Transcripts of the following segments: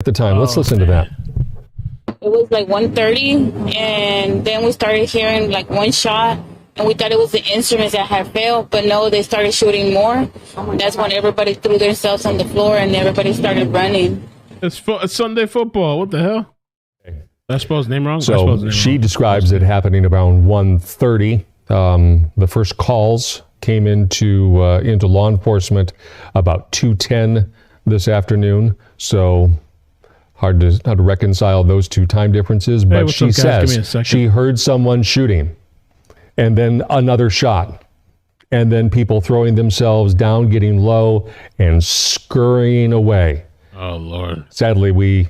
the time. Let's listen to that. It was like 1:30, and then we started hearing like one shot, and we thought it was the instruments that had failed, but no, they started shooting more. That's when everybody threw themselves on the floor, and everybody started running. It's Sunday football. What the hell? Did I spell his name wrong? So she describes it happening around 1:30. The first calls came into law enforcement about 2:10 this afternoon. So hard to reconcile those two time differences. But she says she heard someone shooting, and then another shot, and then people throwing themselves down, getting low, and scurrying away. Oh, Lord. Sadly, we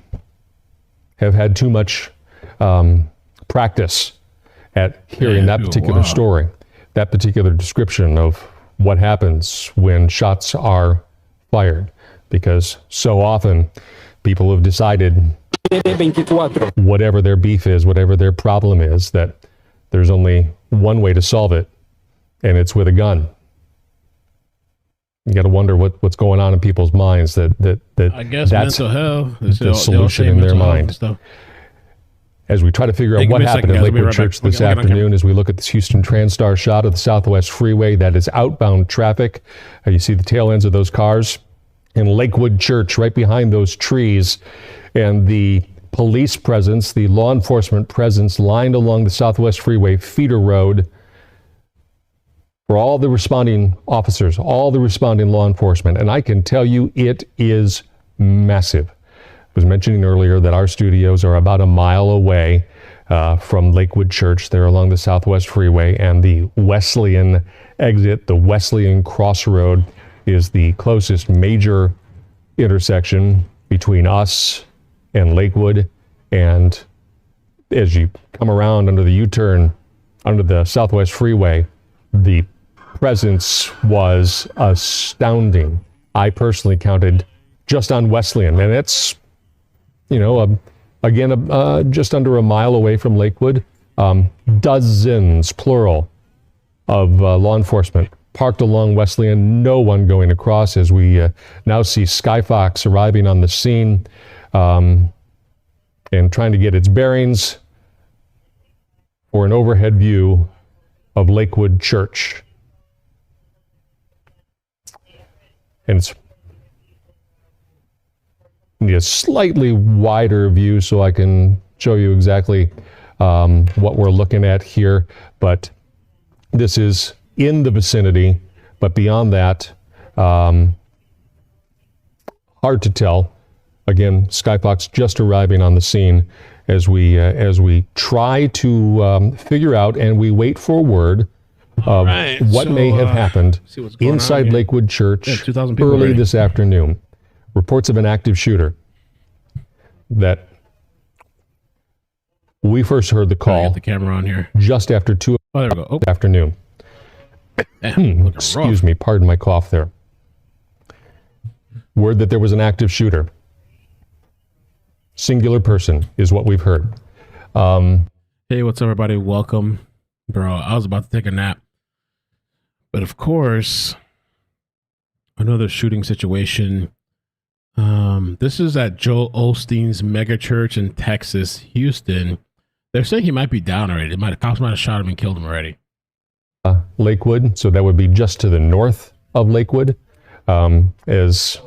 have had too much practice at hearing that particular story, that particular description of what happens when shots are fired, because so often people have decided whatever their beef is, whatever their problem is, that there's only one way to solve it, and it's with a gun. You got to wonder what's going on in people's minds. That I guess that's mental health. The solution in their mind. As we try to figure out what happened at Lakewood Church this afternoon, as we look at this Houston TransStar shot of the Southwest Freeway, that is outbound traffic. You see the tail ends of those cars in Lakewood Church, right behind those trees, and the police presence, the law enforcement presence lined along the Southwest Freeway feeder road for all the responding officers, all the responding law enforcement. And I can tell you it is massive. I was mentioning earlier that our studios are about a mile away from Lakewood Church. They're along the Southwest Freeway, and the Wesleyan exit, the Wesleyan Crossroad, is the closest major intersection between us and Lakewood. And as you come around under the U-turn, under the Southwest Freeway, the presence was astounding. I personally counted just on Wesleyan, and it's, just under a mile away from Lakewood, dozens, plural, of law enforcement parked along Wesleyan, no one going across, as we now see Skyfox arriving on the scene and trying to get its bearings for an overhead view of Lakewood Church. And it's need a slightly wider view so I can show you exactly what we're looking at here. But this is in the vicinity, but beyond that, hard to tell. Again, Skyfox just arriving on the scene as we try to figure out, and we wait for word of what may have happened inside Lakewood Church early this afternoon. Reports of an active shooter that we first heard the call. Get the camera on here. Just after 2 afternoon. Excuse me, pardon my cough there. Word that there was an active shooter. Singular person is what we've heard. Hey, what's up, everybody? Welcome. Bro, I was about to take a nap. But of course, another shooting situation. This is at Joel Olsteen's mega church in Texas, Houston. They're saying he might be down already. Cops might have shot him and killed him already. Lakewood, so that would be just to the north of Lakewood, as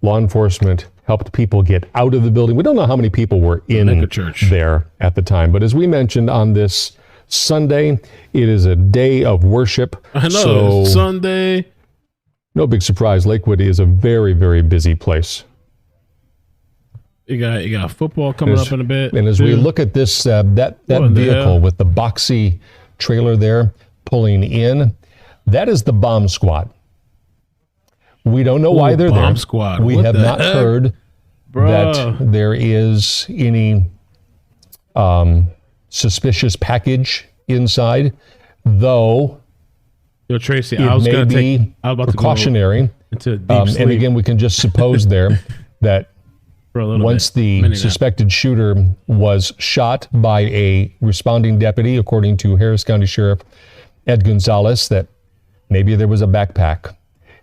law enforcement helped people get out of the building. We don't know how many people were in there at the time, but as we mentioned on this Sunday, it is a day of worship. I know, Sunday. No big surprise, Lakewood is a very, very busy place. You got football coming up in a bit. And as we look at this, that vehicle with the boxy trailer there pulling in, that is the bomb squad. We don't know why they're there. Squad. We have not heard that there is any suspicious package inside, though. Yo, Tracy, I was going to be precautionary. And again, we can just suppose there that once the suspected shooter was shot by a responding deputy, according to Harris County Sheriff Ed Gonzalez, that maybe there was a backpack,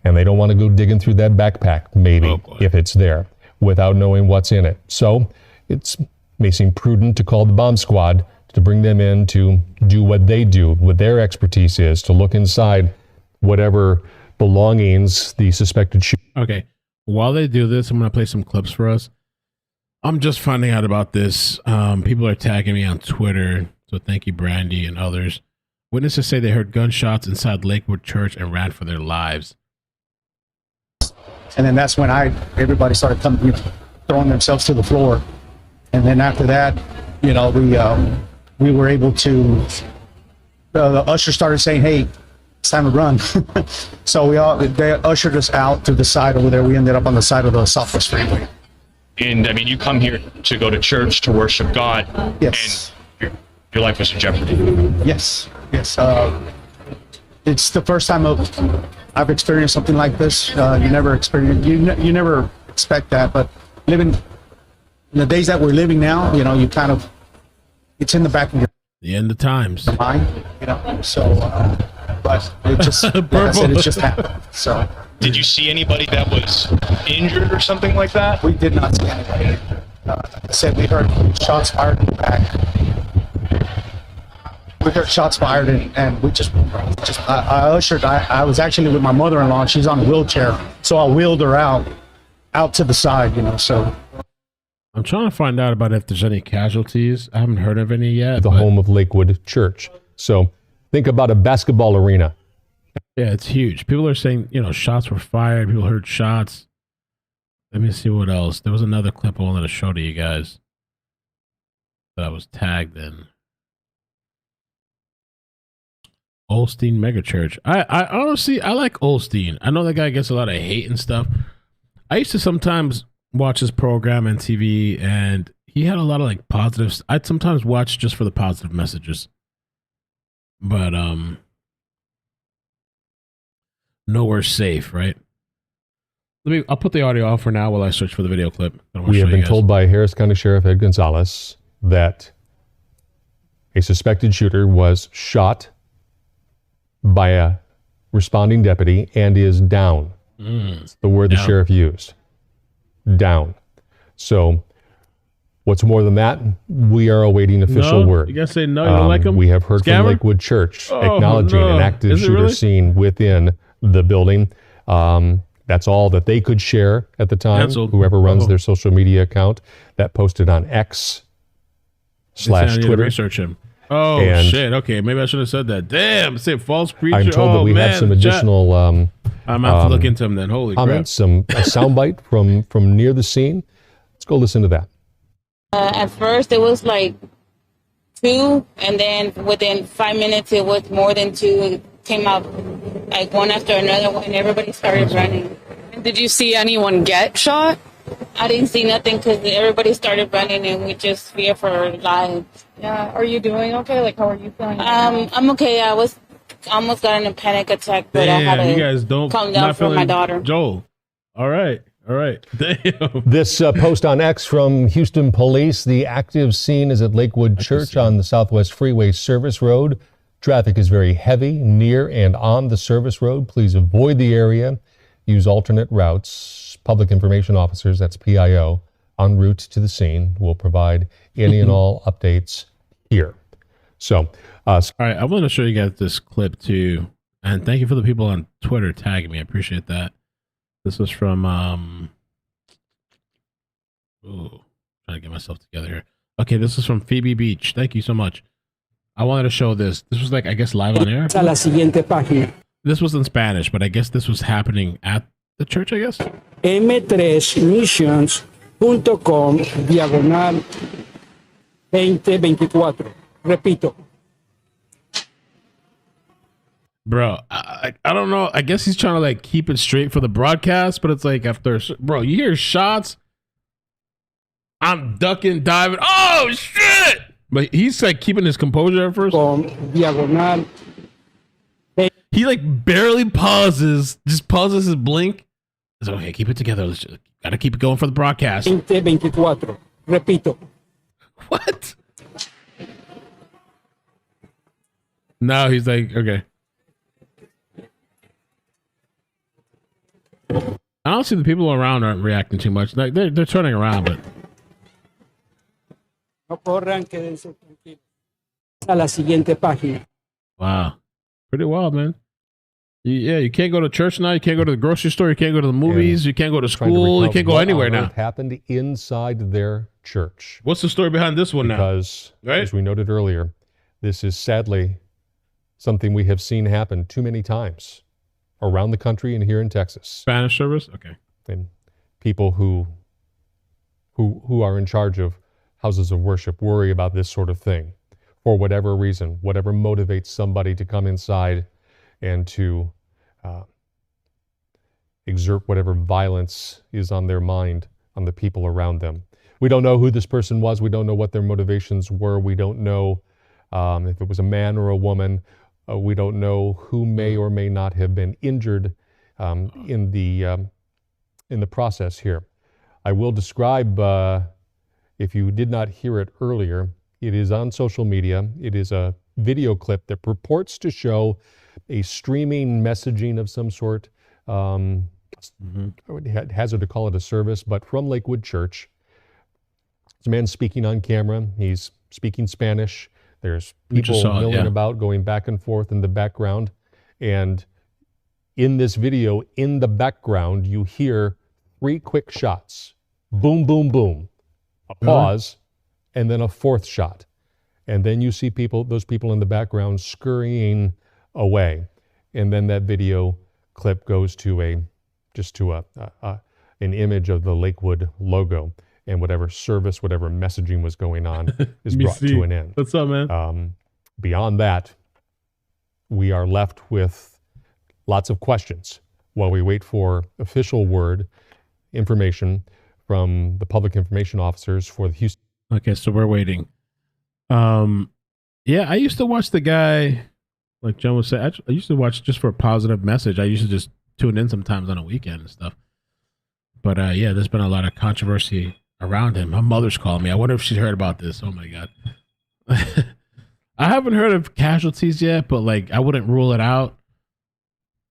and they don't want to go digging through that backpack, maybe, if it's there. without knowing what's in it. So it may seem prudent to call the bomb squad to bring them in to do what they do, what their expertise is, to look inside whatever belongings the suspected shooter. Okay, while they do this, I'm going to play some clips for us. I'm just finding out about this. People are tagging me on Twitter, so thank you, Brandy and others. Witnesses say they heard gunshots inside Lakewood Church and ran for their lives. And then that's when everybody started coming, throwing themselves to the floor. And then after that, we were able to, the usher started saying, hey, it's time to run. So they ushered us out to the side over there. We ended up on the side of the Southwest Freeway. And I mean, you come here to go to church, to worship God. Yes. And your life was in jeopardy. Yes. It's the first time I've experienced something like this. You never expect that, but living in the days that we're living now, you kind of, it's in the back of your The end of times. mind, so, but it just, like I said, it just happened. So Did you see anybody that was injured or something like that? we did not see anybody. Like I said, we heard shots fired in the back. We heard shots fired and we just I ushered. I was actually with my mother-in-law. She's on a wheelchair, so I wheeled her out to the side. So I'm trying to find out about if there's any casualties. I haven't heard of any yet. The home of Lakewood Church. So think about a basketball arena. Yeah, it's huge. People are saying, shots were fired. People heard shots. Let me see what else. There was another clip I wanted to show to you guys that I was tagged in. Olsteen megachurch. I honestly, I like Olsteen. I know that guy gets a lot of hate and stuff. I used to sometimes watch his program on TV, and he had a lot of positives. I'd sometimes watch just for the positive messages. But nowhere safe, right? I'll put the audio off for now while I search for the video clip. We have been told by Harris County Sheriff Ed Gonzalez that a suspected shooter was shot by a responding deputy and is down. It's the word the sheriff used. Down. So what's more than that, we are awaiting official word. You guys say no, you don't like him? We have heard from Lakewood Church acknowledging an active shooter scene within the building. That's all that they could share at the time. Canceled. Whoever runs their social media account that posted on X/Twitter. Research him. Oh, and shit. Okay, maybe I should have said that. Damn, say false preacher. I'm told that we have some additional I'm going to have to look into him then. Holy comments, crap. a soundbite from near the scene. Let's go listen to that. At first, it was 2, and then within 5 minutes, it was more than 2. It came out one after another, and everybody started running. Did you see anyone get shot? I didn't see nothing because everybody started running, and we just feared for our lives. Yeah. Are you doing okay? How are you feeling? I'm okay. I almost got in a panic attack, but I had you guys don't calm down for my daughter. Joel. All right. Damn. This post on X from Houston Police. The active scene is at Lakewood Church on the Southwest Freeway Service Road. Traffic is very heavy near and on the service road. Please avoid the area. Use alternate routes. Public information officers, that's PIO, en route to the scene will provide any and all updates here. So, all right, I want to show you guys this clip too. And thank you for the people on Twitter tagging me. I appreciate that. This was from, trying to get myself together here. Okay, this is from Phoebe Beach. Thank you so much. I wanted to show this. This was I guess, live on air. This was in Spanish, but I guess this was happening at the church, I guess. m3missions.com/2024. Repito. Bro, I don't know. I guess he's trying to keep it straight for the broadcast, but it's after, bro, you hear shots. I'm ducking, diving. Oh, shit! But he's keeping his composure at first. He barely pauses, just pauses his blink. It's okay, keep it together. Let's gotta keep it going for the broadcast. 2024. Repito. What? Now he's okay. Honestly, the people around aren't reacting too much. Like they're turning around, but No corran, quédense tranquilos. A la siguiente página. wow, pretty wild, man. You can't go to church now. You can't go to the grocery store. You can't go to the movies. You can't go to school. You can't go anywhere now. What happened inside their church? What's the story behind this one now? Because, as we noted earlier, this is sadly something we have seen happen too many times around the country and here in Texas. Spanish service? Okay. And people who are in charge of houses of worship worry about this sort of thing for whatever reason, whatever motivates somebody to come inside and to exert whatever violence is on their mind on the people around them. We don't know who this person was. We don't know what their motivations were. We don't know if it was a man or a woman. We don't know who may or may not have been injured in the process here. I will describe, if you did not hear it earlier, it is on social media. It is a video clip that purports to show a streaming messaging of some sort. I would hazard to call it a service, but from Lakewood Church. There's a man speaking on camera. He's speaking Spanish. There's people milling about, going back and forth in the background. And in this video, in the background, you hear 3 quick shots. Boom, boom, boom. A pause, and then a 4th shot. And then you see those people in the background scurrying away. And then that video clip goes to an image of the Lakewood logo. And whatever service, whatever messaging was going on is brought to an end. What's up, man? Beyond that, we are left with lots of questions while we wait for official word information from the public information officers for the Houston. Okay, so we're waiting. Yeah, I used to watch the guy, like John was saying, I used to watch just for a positive message. I used to just tune in sometimes on a weekend and stuff. But yeah, there's been a lot of controversy around him. My mother's calling me. I wonder if she's heard about this. Oh my God. I haven't heard of casualties yet, but like I wouldn't rule it out.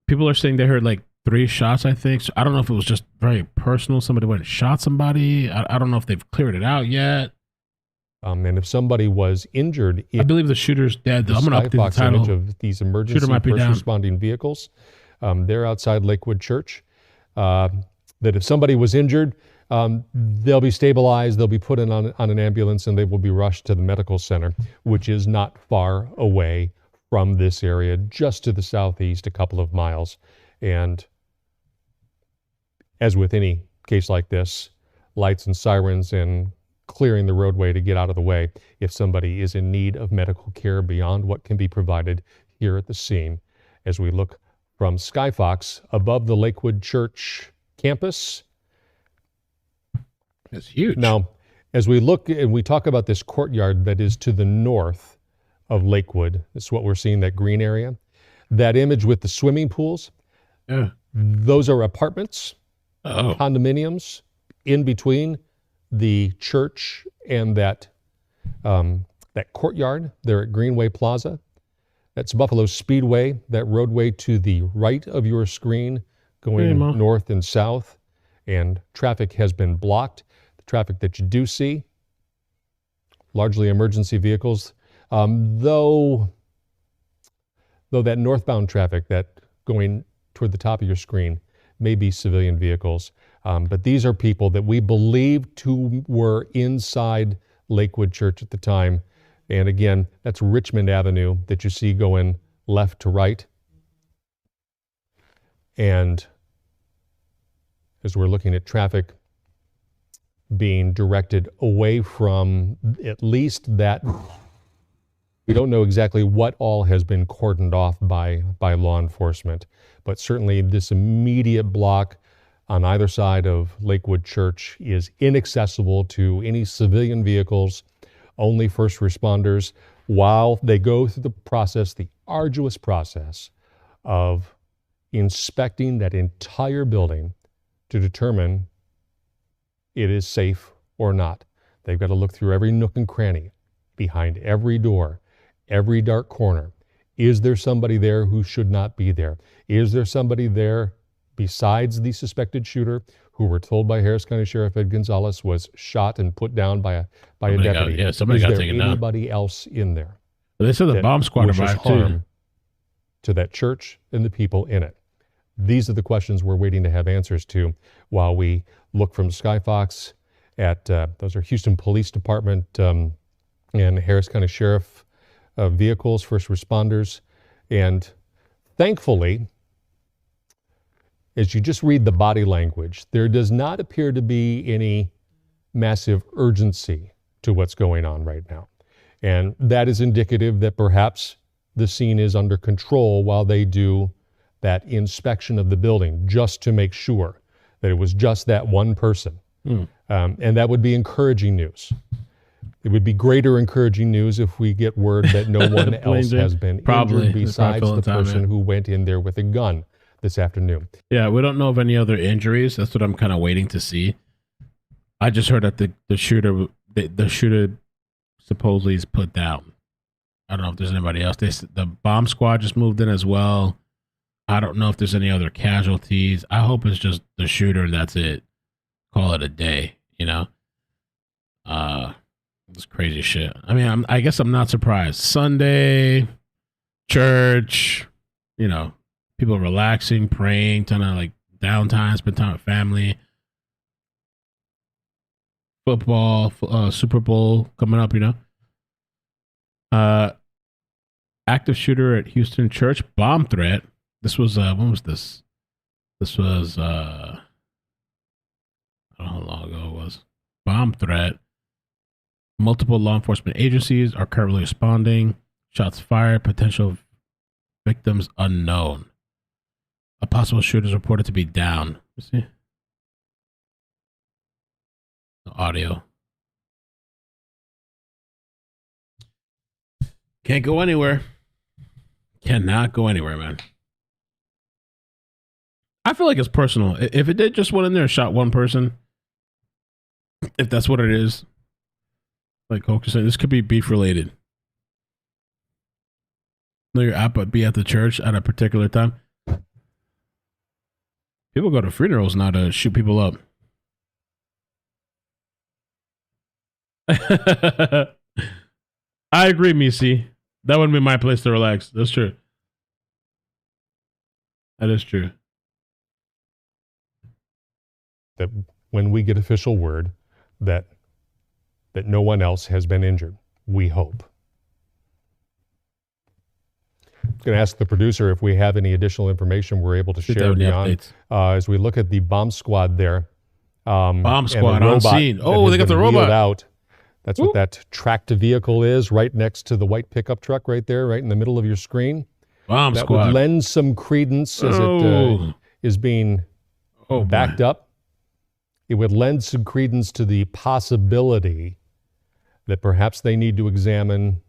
People are saying they heard like 3 shots, I think. So I don't know if it was just very personal. Somebody went and shot somebody. I don't know if they've cleared it out yet. And if somebody was injured, I believe the shooter's dead. I'm going to update the title. Image of these emergency first responding vehicles. They're outside Lakewood Church. That if somebody was injured, they'll be stabilized, they'll be put in on an ambulance, and they will be rushed to the medical center, which is not far away from this area, just to the southeast, a couple of miles. And as with any case like this, lights and sirens and clearing the roadway to get out of the way if somebody is in need of medical care beyond what can be provided here at the scene. As we look from Skyfox above the Lakewood Church campus. It's huge. Now, as we look and we talk about this courtyard that is to the north of Lakewood, this is what we're seeing, that green area. That image with the swimming pools, those are apartments, condominiums in between the church and that courtyard there at Greenway Plaza. That's Buffalo Speedway, that roadway to the right of your screen going north and south, and traffic has been blocked. The traffic that you do see, largely emergency vehicles, though that northbound traffic that going toward the top of your screen may be civilian vehicles. But these are people that we believe were inside Lakewood Church at the time. And again, that's Richmond Avenue that you see going left to right. And as we're looking at traffic being directed away from at least that, we don't know exactly what all has been cordoned off by law enforcement, but certainly this immediate block on either side of Lakewood Church is inaccessible to any civilian vehicles, only first responders, while they go through the process, the arduous process of inspecting that entire building to determine it is safe or not. They've got to look through every nook and cranny, behind every door, every dark corner. Is there somebody there who should not be there? Is there somebody there besides the suspected shooter, who we're told by Harris County Sheriff Ed Gonzalez was shot and put down by a deputy. Somebody got taken down. Anybody else in there? They said the bomb squad arrived too. To that church and the people in it. These are the questions we're waiting to have answers to while we look from Skyfox at those are Houston Police Department and Harris County Sheriff vehicles, first responders, and thankfully, as you just read the body language, there does not appear to be any massive urgency to what's going on right now. And that is indicative that perhaps the scene is under control while they do that inspection of the building, just to make sure that it was just that one person. And that would be encouraging news. It would be greater encouraging news if we get word that no one else has been injured besides the person who went in there with a gun this afternoon. Yeah, we don't know of any other injuries. That's what I'm kind of waiting to see. I just heard that the shooter supposedly is put down. I don't know if there's anybody else. The bomb squad just moved in as well. I don't know if there's any other casualties. I hope it's just the shooter and that's it. Call it a day, you know? It's crazy shit. I mean, I guess I'm not surprised. Sunday, church, you know, people relaxing, praying, kind of like downtime, spend time with family. Football, Super Bowl coming up, you know. Active shooter at Houston church, bomb threat. This was, when was this? This was, I don't know how long ago it was. Bomb threat. Multiple law enforcement agencies are currently responding. Shots fired, potential victims unknown. A possible shooter is reported to be down. Let's see. The audio. Can't go anywhere. Cannot go anywhere, man. I feel like it's personal. If it did just went in there and shot one person, if that's what it is, like Hulk is saying, this could be beef related. No, you're out, but be at the church at a particular time. People go to funerals now to shoot people up. I agree, Missy. That wouldn't be my place to relax. That's true. That is true. That when we get official word that no one else has been injured, we hope. I'm going to ask the producer if we have any additional information we're able to share beyond as we look at the bomb squad there. Bomb squad on scene. Oh, they got the robot out. That's what that tracked vehicle is, right next to the white pickup truck right there, right in the middle of your screen. Bomb that squad. Would lend some credence as it is being backed up. It would lend some credence to the possibility that perhaps they need to examine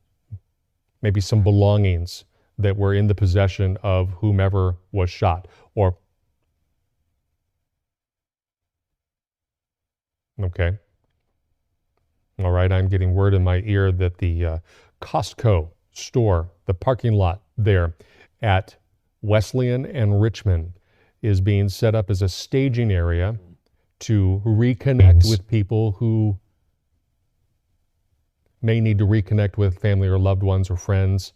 maybe some belongings that were in the possession of whomever was shot. Or, okay. All right, I'm getting word in my ear that the Costco store, the parking lot there at Wesleyan and Richmond, is being set up as a staging area to reconnect with people who may need to reconnect with family or loved ones or friends.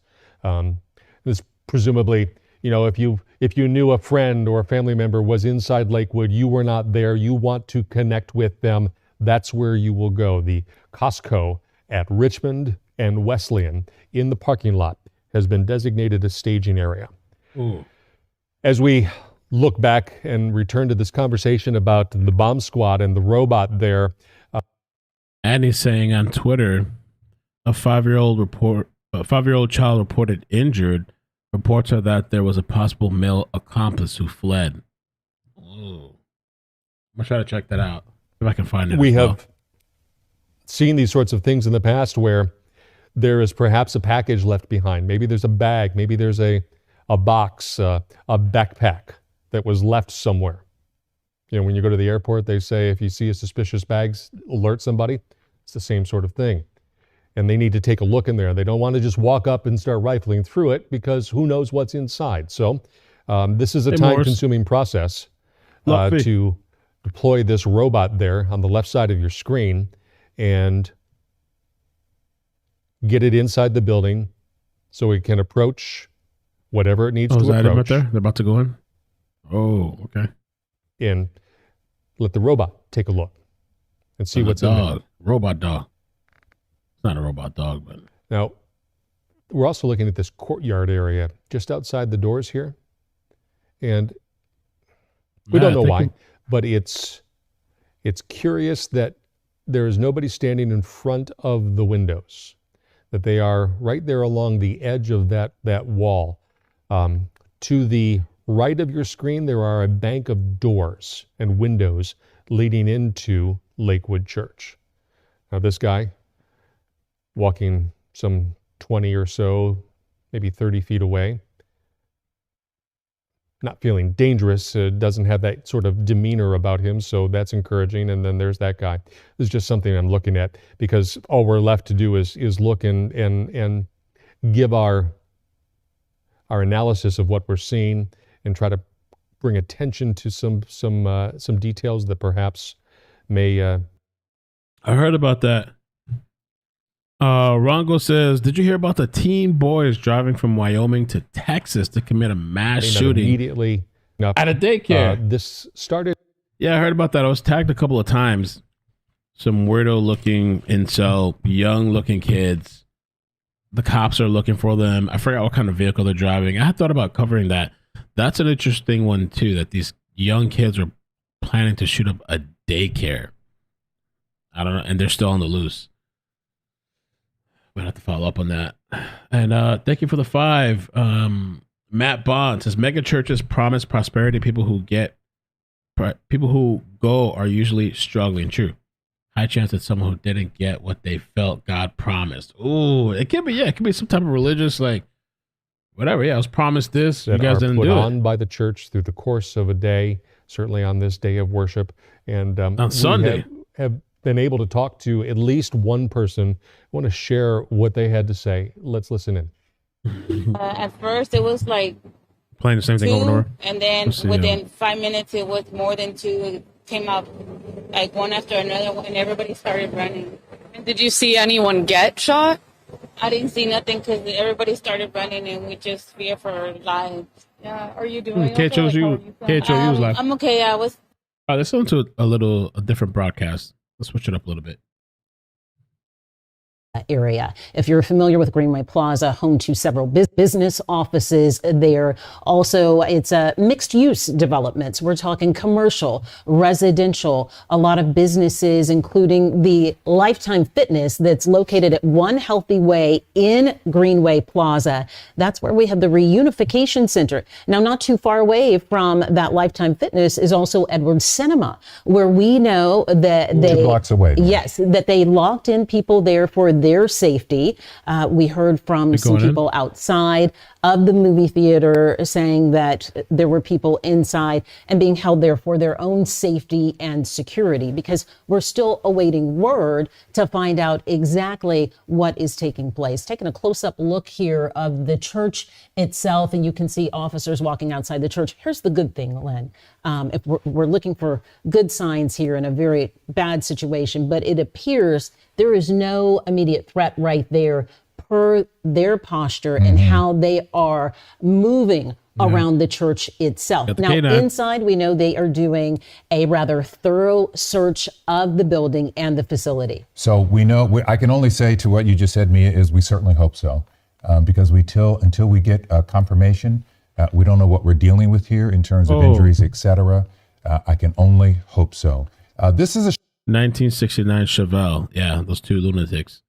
This presumably, you know, if you knew a friend or a family member was inside Lakewood, you were not there, you want to connect with them, that's where you will go. The Costco at Richmond and Wesleyan in the parking lot has been designated a staging area. Ooh. As we look back and return to this conversation about the bomb squad and the robot there. Annie's saying on Twitter, a 5-year-old child reported injured. Reports are that there was a possible male accomplice who fled. Ooh. I'm gonna try to check that out if I can find it. We have seen these sorts of things in the past where there is perhaps a package left behind. Maybe there's a bag. Maybe there's a box, a backpack that was left somewhere. You know, when you go to the airport, they say if you see a suspicious bag, alert somebody. It's the same sort of thing. And they need to take a look in there. They don't want to just walk up and start rifling through it because who knows what's inside. So this is a time-consuming process. to deploy this robot there on the left side of your screen and get it inside the building so it can approach whatever it needs to is that approach. right there? They're about to go in? Oh, okay. And let the robot take a look and see what's in there. Robot dog. It's not a robot dog, but... Now, we're also looking at this courtyard area just outside the doors here. And we don't know why, but it's curious that there is nobody standing in front of the windows, that they are right there along the edge of that wall. To the right of your screen, there are a bank of doors and windows leading into Lakewood Church. Now, this guy walking some 20 or so, maybe 30 feet away, not feeling dangerous, doesn't have that sort of demeanor about him, so that's encouraging. And then there's that guy. This is just something I'm looking at, because all we're left to do is look and give our analysis of what we're seeing and try to bring attention to some details that perhaps may. I heard about that. Rongo says, did you hear about the teen boys driving from Wyoming to Texas to commit a mass shooting immediately at a daycare? This started. Yeah, I heard about that. I was tagged a couple of times. Some weirdo looking incel, young looking kids. The cops are looking for them. I forgot what kind of vehicle they're driving. I had thought about covering that. That's an interesting one too, that these young kids are planning to shoot up a daycare. I don't know. And they're still on the loose. Might have to follow up on that. And thank you for the 5. Matt Bond says mega churches promise prosperity. People who go are usually struggling. True. High chance that someone who didn't get what they felt God promised. Ooh, it could be. Yeah, it could be some type of religious, like whatever. Yeah, I was promised this. That you guys are didn't put do on it by the church through the course of a day. Certainly on this day of worship, and on Sunday have been able to talk to at least one person. I want to share what they had to say. Let's listen in. At first, it was like playing the same thing over and over, and then within 5 minutes, it was more than 2. It came out like one after another, and everybody started running. Did you see anyone get shot? I didn't see nothing because everybody started running, and we just fear for our lives. Yeah, are you doing okay? KHOU's live. I'm okay. I was. All right, let's listen to a different broadcast. Let's switch it up a little bit. Area. If you're familiar with Greenway Plaza, home to several business offices there. Also, it's a mixed use developments. We're talking commercial, residential, a lot of businesses, including the Lifetime Fitness that's located at One Healthy Way in Greenway Plaza. That's where we have the Reunification Center. Now, not too far away from that Lifetime Fitness is also Edward Cinema, where we know that they 2 blocks away. Yes, that they locked in people there for their safety. We heard from some people outside of the movie theater saying that there were people inside and being held there for their own safety and security, because we're still awaiting word to find out exactly what is taking place. Taking a close-up look here of the church itself, and you can see officers walking outside the church. Here's the good thing, Len. If we're looking for good signs here in a very bad situation, but it appears there is no immediate threat right there per their posture and how they are moving around the church itself. Now, inside, we know they are doing a rather thorough search of the building and the facility. So we know, I can only say to what you just said, Mia, is we certainly hope so, because until we get confirmation, we don't know what we're dealing with here in terms of injuries, etc. I can only hope so. This is a 1969 Chevelle. Yeah, those 2 lunatics.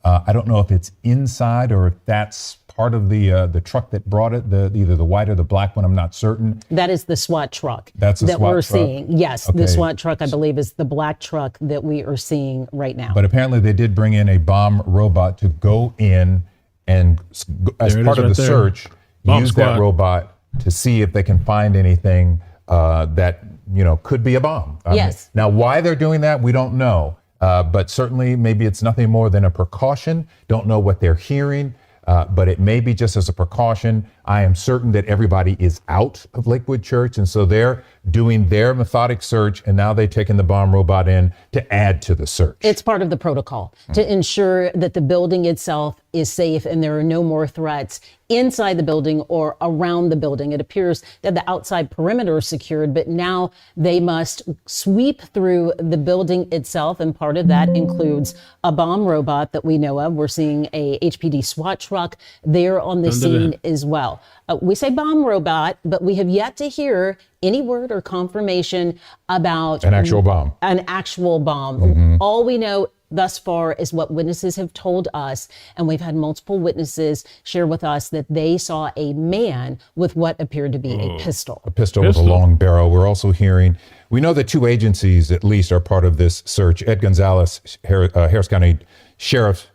I don't know if it's inside or if that's part of the truck that brought it, either the white or the black one. I'm not certain. That is the SWAT truck. That's the that SWAT we're truck. seeing. Yes, Okay. the SWAT truck, I believe, is the black truck that we are seeing right now. But apparently they did bring in a bomb robot to go in and, as part of the search, use that robot to see if they can find anything that could be a bomb. Yes. Now, why they're doing that, we don't know. But certainly, maybe it's nothing more than a precaution. Don't know what they're hearing. but it may be just as a precaution. I am certain that everybody is out of Lakewood Church, and so they're doing their methodic search, and now they've taken the bomb robot in to add to the search. It's part of the protocol to ensure that the building itself is safe and there are no more threats inside the building or around the building. It appears that the outside perimeter is secured, but now they must sweep through the building itself, and part of that includes a bomb robot that we know of. We're seeing a HPD SWAT truck there on the scene as well. We say bomb robot, but we have yet to hear any word or confirmation about an actual bomb. All we know thus far is what witnesses have told us, and we've had multiple witnesses share with us that they saw a man with what appeared to be a pistol. A pistol with a long barrel. We're also hearing, we know that 2 agencies at least are part of this search. Ed Gonzalez, Harris County Sheriff,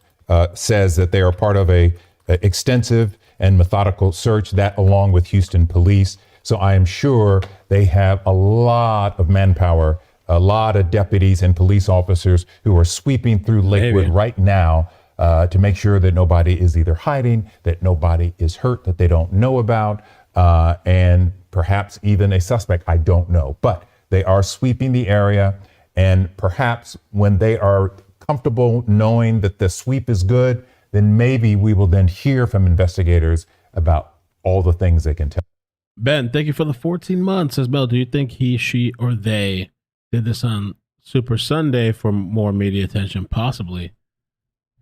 says that they are part of a extensive and methodical search, that along with Houston Police. So I am sure they have a lot of manpower, a lot of deputies and police officers who are sweeping through Lakewood right now to make sure that nobody is either hiding, that nobody is hurt, that they don't know about, and perhaps even a suspect. I don't know. But they are sweeping the area, and perhaps when they are comfortable knowing that the sweep is good, then maybe we will then hear from investigators about all the things they can tell. Ben, thank you for the 14 months. Says Mel, do you think he, she, or they did this on Super Sunday for more media attention? Possibly.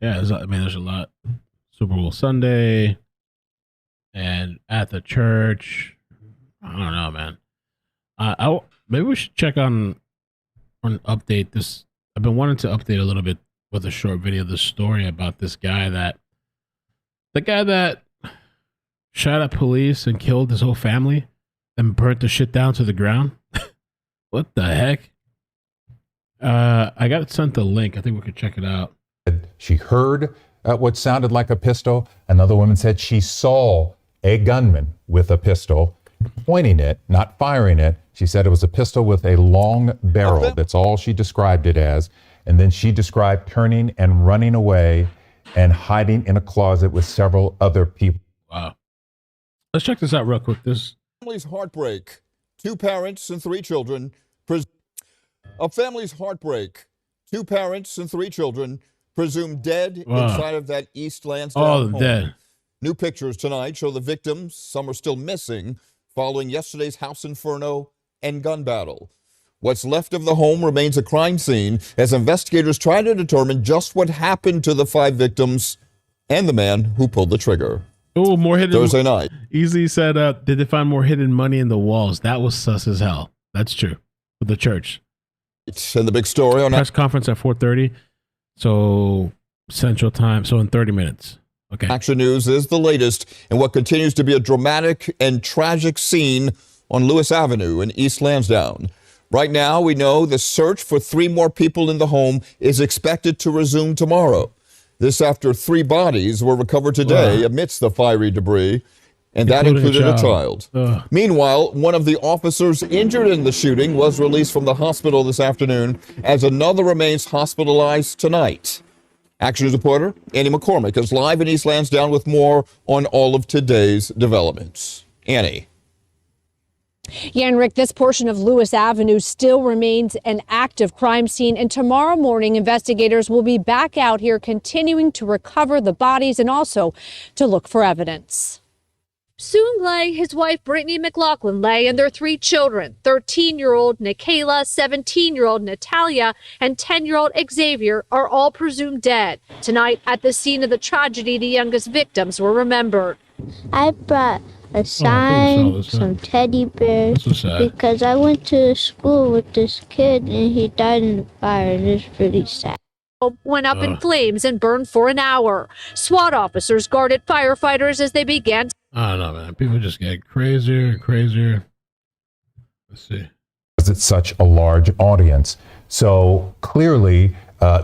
Yeah, there's a lot. Super Bowl Sunday and at the church. I don't know, man. Maybe we should check on update this. I've been wanting to update a little bit with a short video of the story about this guy that shot at police and killed his whole family and burnt the shit down to the ground. What the heck? I got sent the link. I think we could check it out. She heard what sounded like a pistol. Another woman said she saw a gunman with a pistol pointing it, not firing it. She said it was a pistol with a long barrel. That's all she described it as. And then she described turning and running away and hiding in a closet with several other people. Wow. Let's check this out real quick. This family's heartbreak. 2 parents and 3 children. A family's heartbreak. 2 parents and 3 children presumed dead inside of that East Lansdowne home. Dead. New pictures tonight show the victims. Some are still missing following yesterday's house inferno and gun battle. What's left of the home remains a crime scene as investigators try to determine just what happened to the 5 victims and the man who pulled the trigger. Oh, more hidden. Thursday night. Easy said, did they find more hidden money in the walls? That was sus as hell. That's true. For the church. And the big story on press conference at 4:30. So Central Time. So in 30 minutes. Okay. Action News is the latest in what continues to be a dramatic and tragic scene on Lewis Avenue in East Lansdowne. Right now, we know the search for 3 more people in the home is expected to resume tomorrow. This after 3 bodies were recovered today amidst the fiery debris, and that included a child. Meanwhile, one of the officers injured in the shooting was released from the hospital this afternoon as another remains hospitalized tonight. Action News reporter Annie McCormick is live in East Lansdowne with more on all of today's developments. Annie. Yeah, and Rick, this portion of Lewis Avenue still remains an active crime scene. And tomorrow morning, investigators will be back out here continuing to recover the bodies and also to look for evidence. Soon Lay, his wife Brittany McLaughlin Lay, and their 3 children, 13-year-old Nikayla, 17-year-old Natalia, and 10-year-old Xavier, are all presumed dead. Tonight, at the scene of the tragedy, the youngest victims were remembered. I brought a sign, some teddy bears, because I went to school with this kid and he died in the fire, and it's pretty sad. Went up in flames and burned for an hour. SWAT officers guarded firefighters as they began. I don't know, man. People just get crazier and crazier. Let's see. Because it's such a large audience. So clearly,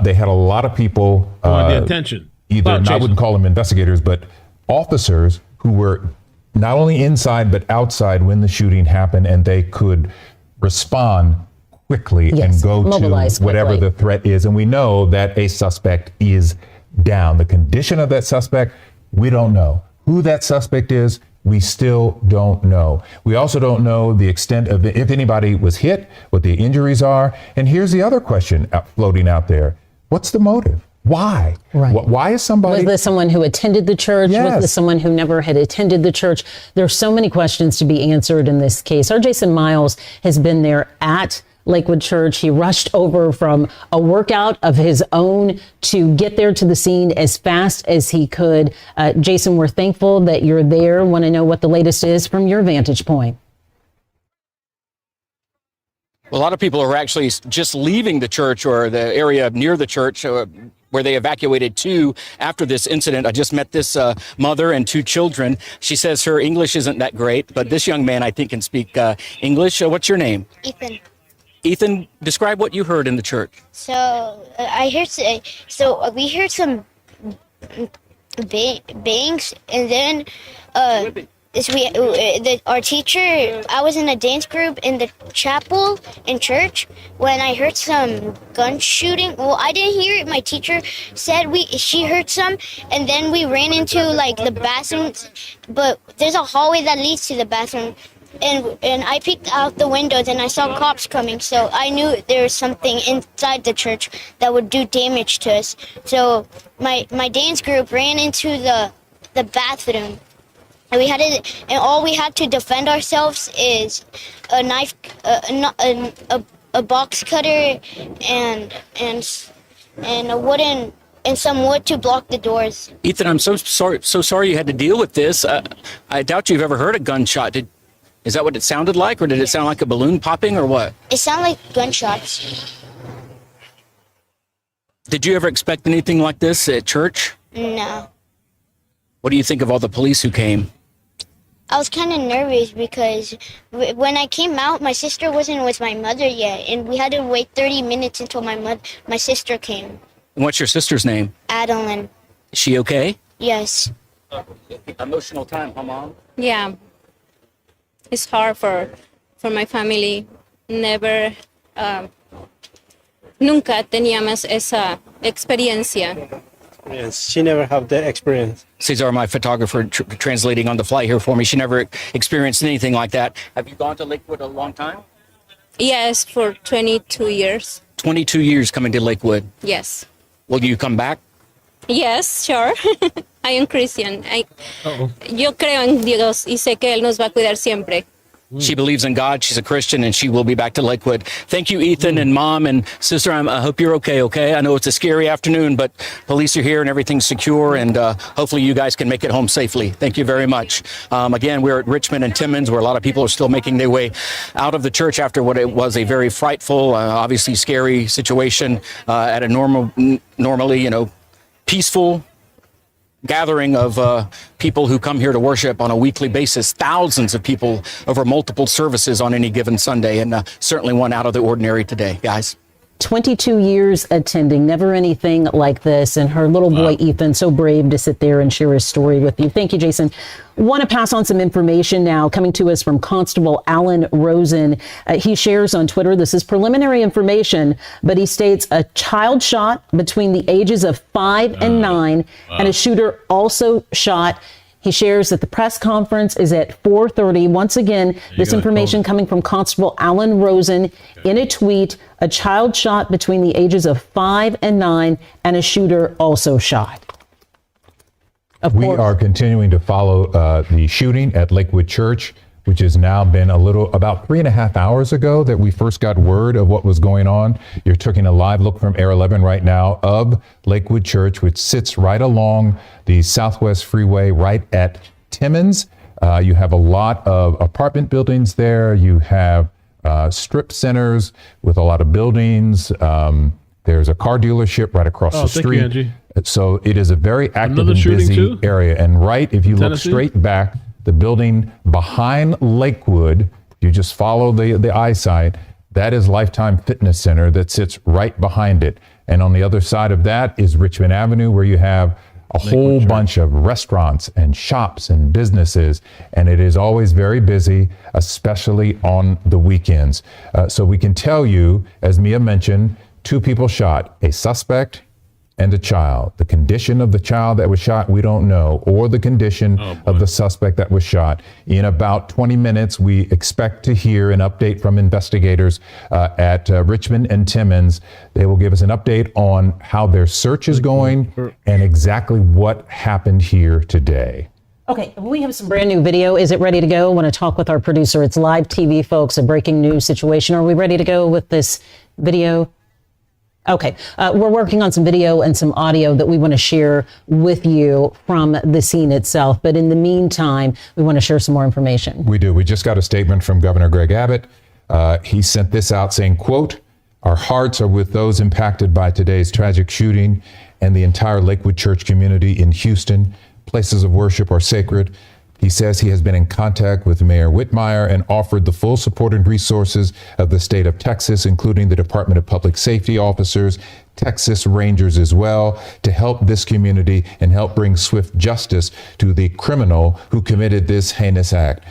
they had a lot of people. The attention. I wouldn't call them investigators, but officers who were not only inside but outside when the shooting happened, and they could respond quickly and go to whatever the threat is. And we know that a suspect is down. The condition of that suspect We don't know. Who that suspect is, we still don't know. We also don't know the extent of if anybody was hit, what the injuries are. And here's the other question floating out there. What's the motive? Why? Right. Why is somebody... Was this someone who attended the church? Yes. Was this someone who never had attended the church? There's so many questions to be answered in this case. Our Jason Miles has been there at Lakewood Church. He rushed over from a workout of his own to get there to the scene as fast as he could. Jason, we're thankful that you're there. Want to know what the latest is from your vantage point. Well, a lot of people are actually just leaving the church or the area near the church where they evacuated to after this incident. I just met this mother and two children. She says her English isn't that great, but this young man, I think, can speak English. What's your name? Ethan. Ethan, describe what you heard in the church. So we heard some bangs, and then our teacher. I was in a dance group in the chapel in church when I heard some gun shooting. Well, I didn't hear it. My teacher said she heard some, and then we ran into like the bathrooms. But there's a hallway that leads to the bathroom. And I peeked out the windows and I saw cops coming, so I knew there was something inside the church that would do damage to us. So my dance group ran into the bathroom, and all we had to defend ourselves is a knife, a box cutter, and a wooden. And some wood to block the doors. Ethan, I'm so sorry you had to deal with this. I doubt you've ever heard a gunshot. Is that what it sounded like, or did it sound like a balloon popping, or what? It sounded like gunshots. Did you ever expect anything like this at church? No. What do you think of all the police who came? I was kind of nervous because when I came out, my sister wasn't with my mother yet, and we had to wait 30 minutes until my sister came. And what's your sister's name? Adeline. Is she okay? Yes. Emotional time, huh, Mom? Yeah. It's hard for my family. Never, nunca teníamos esa experiencia. Yes, she never had that experience. Cesar, my photographer, translating on the fly here for me. She never experienced anything like that. Have you gone to Lakewood a long time? Yes, for 22 years. 22 years coming to Lakewood. Yes. Will you come back? Yes, sure. I am Christian. Yo creo en Dios y sé que Él nos va a cuidar siempre. She believes in God. She's a Christian, and she will be back to Lakewood. Thank you, Ethan and Mom and Sister. I hope you're okay? I know it's a scary afternoon, but police are here and everything's secure, and hopefully you guys can make it home safely. Thank you very much. Again, we're at Richmond and Timmins, where a lot of people are still making their way out of the church after what it was a very frightful, obviously scary situation at a normally, peaceful gathering of people who come here to worship on a weekly basis, thousands of people over multiple services on any given Sunday, and certainly one out of the ordinary today, guys. 22 years attending, never anything like this. And her little boy, Ethan, so brave to sit there and share his story with you. Thank you, Jason. Want to pass on some information now coming to us from Constable Alan Rosen. He shares on Twitter, this is preliminary information, but he states a child shot between the ages of 5 and 9 and a shooter also shot. He shares that the press conference is at 4:30. Once again, this information coming from Constable Alan Rosen in a tweet, a child shot between the ages of 5 and 9 and a shooter also shot. We are continuing to follow the shooting at Lakewood Church, which has now been about 3.5 hours ago that we first got word of what was going on. You're taking a live look from Air 11 right now of Lakewood Church, which sits right along the Southwest Freeway, right at Timmins. You have a lot of apartment buildings there. You have strip centers with a lot of buildings. There's a car dealership right across the street. Thank you, Angie. So it is a very active and busy area. And right, if you look straight back, the building behind Lakewood, you just follow the eyesight, that is Lifetime Fitness Center that sits right behind it. And on the other side of that is Richmond Avenue, where you have a whole bunch of restaurants and shops and businesses. And it is always very busy, especially on the weekends. So we can tell you, as Mia mentioned, 2 people shot, a suspect and a child. The condition of the child that was shot, we don't know, or the condition of the suspect that was shot. In about 20 minutes, we expect to hear an update from investigators at Richmond and Timmins. They will give us an update on how their search is going and exactly what happened here today. Okay, we have some brand new video. Is it ready to go? I want to talk with our producer. It's live TV, folks, a breaking news situation. Are we ready to go with this video? Okay, we're working on some video and some audio that we want to share with you from the scene itself. But in the meantime, we want to share some more information. We do. We just got a statement from Governor Greg Abbott. He sent this out saying, quote, "Our hearts are with those impacted by today's tragic shooting and the entire Lakewood church community in Houston. Places of worship are sacred." He says he has been in contact with Mayor Whitmire and offered the full support and resources of the state of Texas, including the Department of Public Safety officers, Texas Rangers as well, to help this community and help bring swift justice to the criminal who committed this heinous act.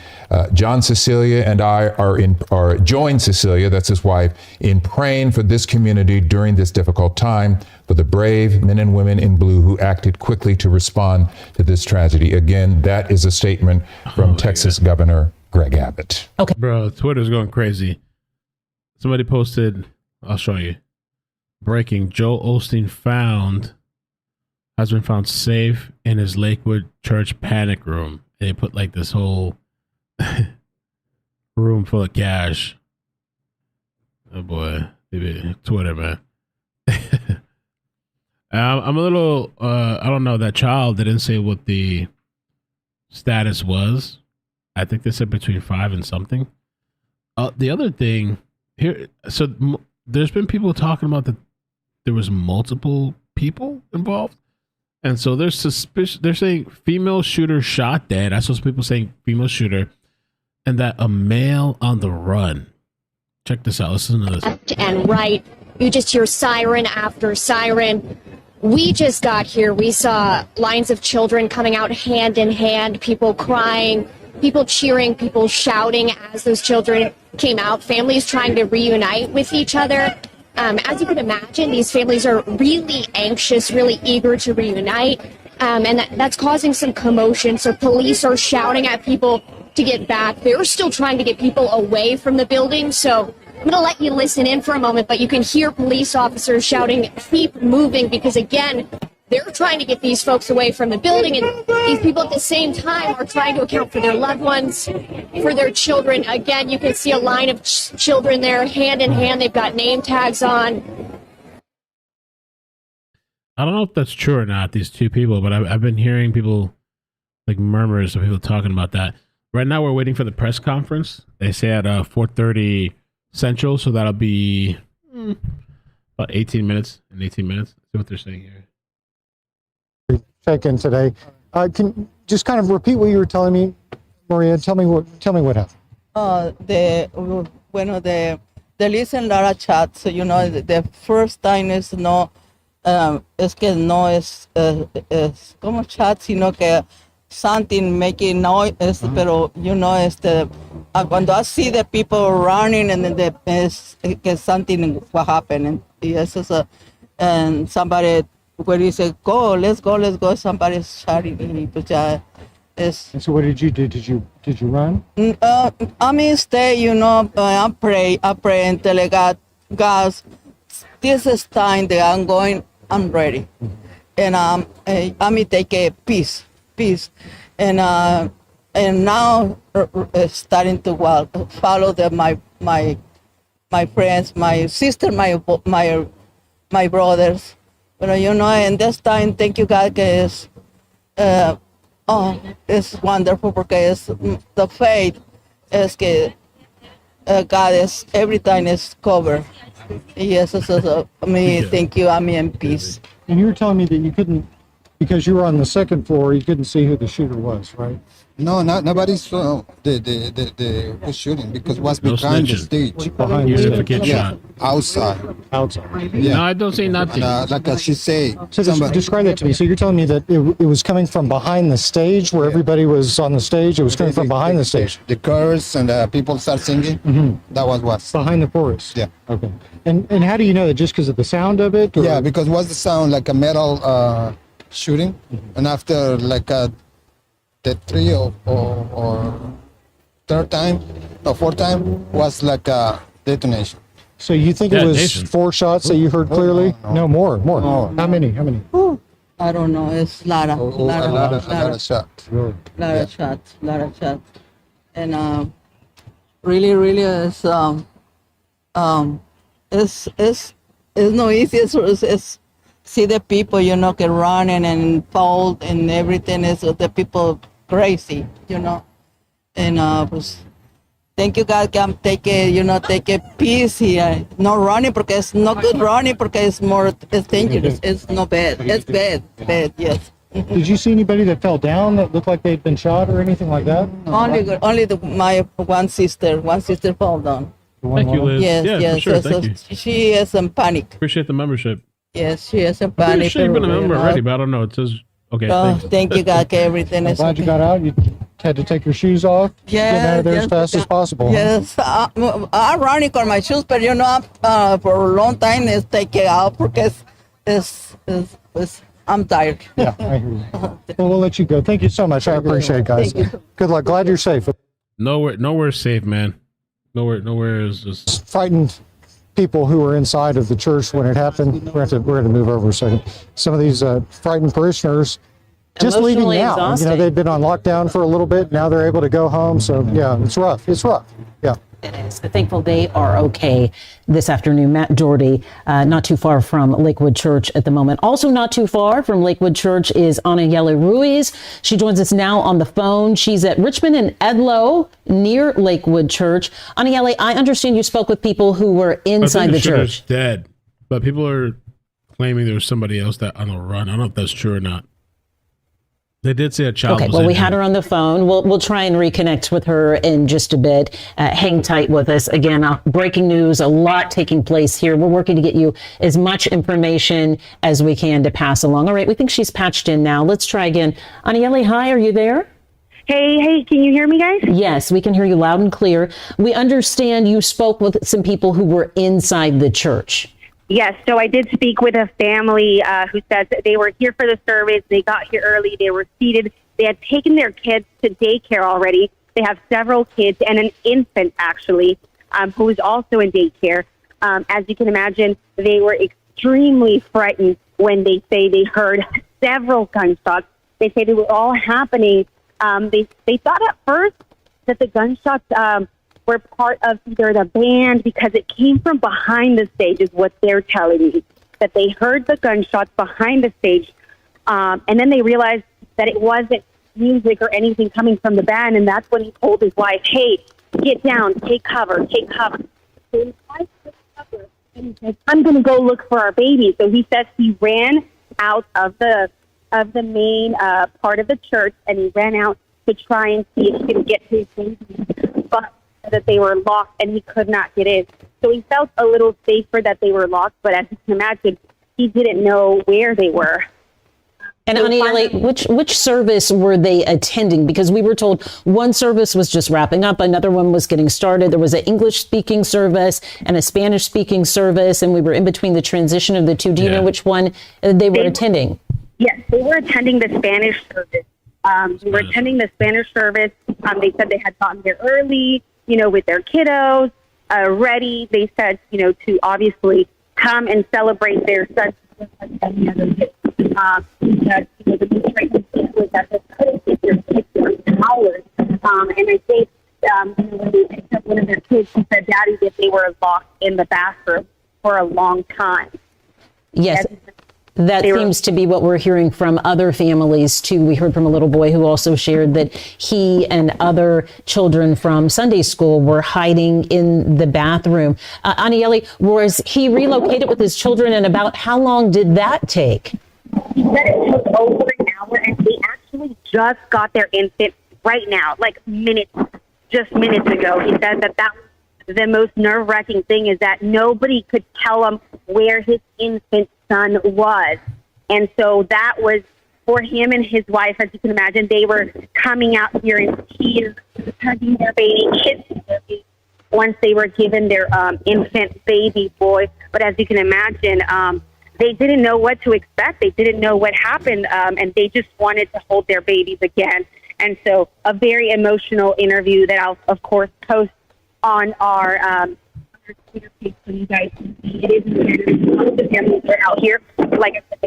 John Cecilia and I are join Cecilia, that's his wife, in praying for this community during this difficult time, for the brave men and women in blue who acted quickly to respond to this tragedy. Again, that is a statement from Texas Governor Greg Abbott. Okay. Bro, Twitter's going crazy. Somebody posted, I'll show you. Breaking, Joel Osteen has been found safe in his Lakewood church panic room. And they put like this whole room full of cash. Oh boy, Twitter, man. I'm a little, I don't know, that child, they didn't say what the status was. I think they said between 5 and something. The other thing here, so there's been people talking about that there was multiple people involved. And so there's suspicion. They're saying female shooter shot dead. I saw some people saying female shooter, and that a male on the run. Check this out. Listen to this. Left and right. You just hear siren after siren. We just got here. We saw lines of children coming out hand in hand, people crying, people cheering, people shouting as those children came out, families trying to reunite with each other. As you can imagine, these families are really anxious, really eager to reunite, and that's causing some commotion. So police are shouting at people to get back. They're still trying to get people away from the building. So I'm going to let you listen in for a moment, but you can hear police officers shouting, "Keep moving," because again, they're trying to get these folks away from the building, and these people at the same time are trying to account for their loved ones, for their children. Again, you can see a line of children there, hand in hand. They've got name tags on. I don't know if that's true or not, these two people, but I've been hearing people, like murmurs of people talking about that. Right now, we're waiting for the press conference. They say at 4:30 Central, so that'll be about 18 minutes. In 18 minutes, see what they're saying here. Check in today. Can you just kind of repeat what you were telling me, Maria? Tell me what happened. They listen a lot of chats. So, you know, the first time is no, es que no es como chat, sino que something making noise. Pero you know, cuando I see the people running and then es que something will happen, and yes, and somebody. Where you say, let's go, somebody's shouting at me, but And so what did you do? Did you run? I mean, stay, you know, I pray until God, this is time that I'm ready. And I mean, take a peace. And now starting to follow my friends, my sister, my brothers. But you know, and this time, thank you, God, it's wonderful because the faith is que God is everything is covered. Yes, so me, thank you, I'm in peace. And you were telling me that you couldn't Because you were on the second floor, you couldn't see who the shooter was, right? No, nobody saw the shooting because it was No behind the snitching. stage. Behind the Unification stage. shot. Outside. Outside. Yeah. No, I don't see nothing. Like she say, So describe that to me. So you're telling me that it was coming from behind the stage where everybody was on the stage? It was coming from behind the stage? The chorus and the people start singing. That was what? Behind the chorus? Yeah. Okay. And how do you know that? Just because of the sound of it? Or? Yeah, because was the sound like a metal shooting, and after like the three or third time or fourth time was like a detonation. So you think it was 4 shots that you heard clearly? No, more. How many? I don't know. It's lot of shots. Really? lot of shots, and really it's no easy. It's see the people, get running and fall and everything. Is the people crazy, and thank you God can take it peace here. Not running because it's not good running because it's dangerous. It's not bad. It's bad. Yes. Did you see anybody that fell down that looked like they'd been shot or anything like that? Only my one sister fell down. Thank you, Liz. Yes. For sure. Thank you. She is in panic. Appreciate the membership. Yes, she is in I'm pretty panic. sure you've been a member already, but I don't know. It says, okay, thanks. Thank you, God. Everything I'm is glad you got out. You had to take your shoes off. Get out of there as fast as possible. Yes, I'm running on my shoes, but for a long time it's taken out because I'm tired. Yeah, I hear you. Well, we'll let you go. Thank you so much. I appreciate it, guys. Good luck. Glad you're safe. Nowhere's safe, man. Nowhere is just Frightened people who were inside of the church when it happened. We're going to move over a second. Some of these frightened parishioners just leaving Emotionally now. exhausting. They've been on lockdown for a little bit. Now they're able to go home. So yeah, it's rough. Yeah. It is. Thankful they are okay this afternoon. Matt Doherty, not too far from Lakewood Church at the moment. Also not too far from Lakewood Church is Anayeli Ruiz. She joins us now on the phone. She's at Richmond and Edlow near Lakewood Church. Anayeli, I understand you spoke with people who were inside the church. Dead, but people are claiming there was somebody else that on the run. I don't know if that's true or not. They did say a child Okay, was well, we injured. had her on the phone. We'll try and reconnect with her in just a bit. Hang tight with us. Again, breaking news, a lot taking place here. We're working to get you as much information as we can to pass along. All right, we think she's patched in now. Let's try again. Anayeli, hi, are you there? Hey, can you hear me, guys? Yes, we can hear you loud and clear. We understand you spoke with some people who were inside the church. Yes, so I did speak with a family who said that they were here for the service. They got here early. They were seated. They had taken their kids to daycare already. They have several kids and an infant, actually, who is also in daycare. As you can imagine, they were extremely frightened when they say they heard several gunshots. They say they were all happening. They thought at first that the gunshots were part of either the band because it came from behind the stage is what they're telling me, that they heard the gunshots behind the stage. And then they realized that it wasn't music or anything coming from the band. And that's when he told his wife, hey, get down, take cover. So his wife took cover and he said, I'm going to go look for our baby. So he says he ran out of the main part of the church and he ran out to try and see if he could get his baby. But that they were locked and he could not get in. So he felt a little safer that they were locked, but as you can imagine, he didn't know where they were. And Anayeli, which service were they attending? Because we were told one service was just wrapping up, another one was getting started. There was an English-speaking service and a Spanish-speaking service, and we were in between the transition of the two. Do you know which one they were attending? Yes, they were attending the Spanish service. They were attending the Spanish service. They said they had gotten there early, with their kiddos ready. They said, to obviously come and celebrate their son like any other kid. That, the administration was that they couldn't get their kids for hours. And I think when they picked up one of their kids, she said, Daddy, that they were locked in the bathroom for a long time. Yes. That seems to be what we're hearing from other families, too. We heard from a little boy who also shared that he and other children from Sunday school were hiding in the bathroom. Anayeli, was he relocated with his children, and about how long did that take? He said it took over an hour, and they actually just got their infant right now, like just minutes ago. He said that was the most nerve-wracking thing, is that nobody could tell him where his infant son was. And so that was, for him and his wife, as you can imagine, they were coming out here in tears, hugging their baby, kissing their baby, once they were given their infant baby boy. But as you can imagine, they didn't know what to expect. They didn't know what happened, and they just wanted to hold their babies again. And so a very emotional interview that I'll, of course, post on our Twitter page so you guys can see. It is the families are out here. Like I said,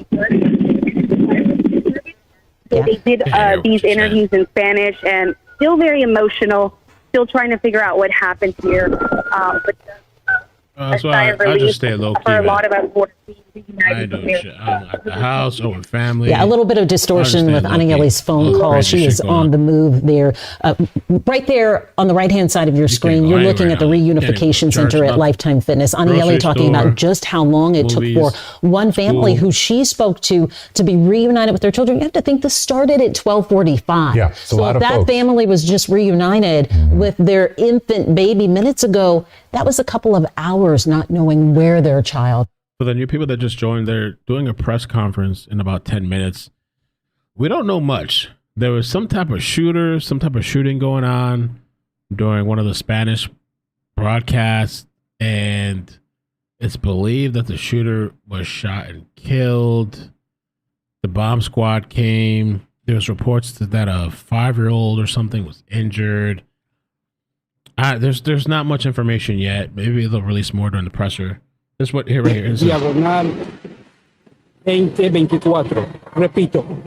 they did these interviews in Spanish, and still very emotional, still trying to figure out what happened here. So I just stay low key. For a lot of us, I do shit. I'm at the house or with family. Yeah, a little bit of distortion with Aniele's phone call. She is on the move there. Right there on the right-hand side of your screen, you're looking at the reunification center at Lifetime Fitness. Aniele talking about just how long it took for one family who she spoke to be reunited with their children. You have to think this started at 12:45. Yeah, so if that family was just reunited with their infant baby minutes ago, that was a couple of hours not knowing where their child. For the new people that just joined, they're doing a press conference in about 10 minutes. We don't know much. There was some type of shooting going on during one of the Spanish broadcasts, and it's believed that the shooter was shot and killed. The bomb squad came. There's reports that a 5-year-old or something was injured. There's not much information yet. Maybe they'll release more during the presser. This is what right here. Diagonal 2024. Repito.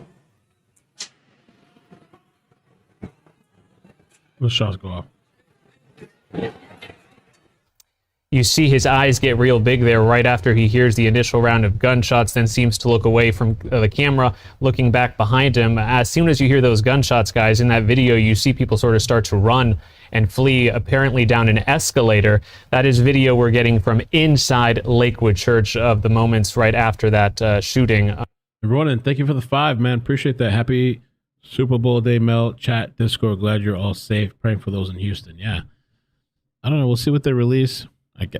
The shots go off. You see his eyes get real big there right after he hears the initial round of gunshots, then seems to look away from the camera, looking back behind him. As soon as you hear those gunshots, guys, in that video, you see people sort of start to run and flee, apparently down an escalator. That is video we're getting from inside Lakewood Church of the moments right after that shooting. Ronan, thank you for the 5, man. Appreciate that. Happy Super Bowl day, Mel. Chat, Discord, glad you're all safe. Praying for those in Houston. Yeah. I don't know. We'll see what they release.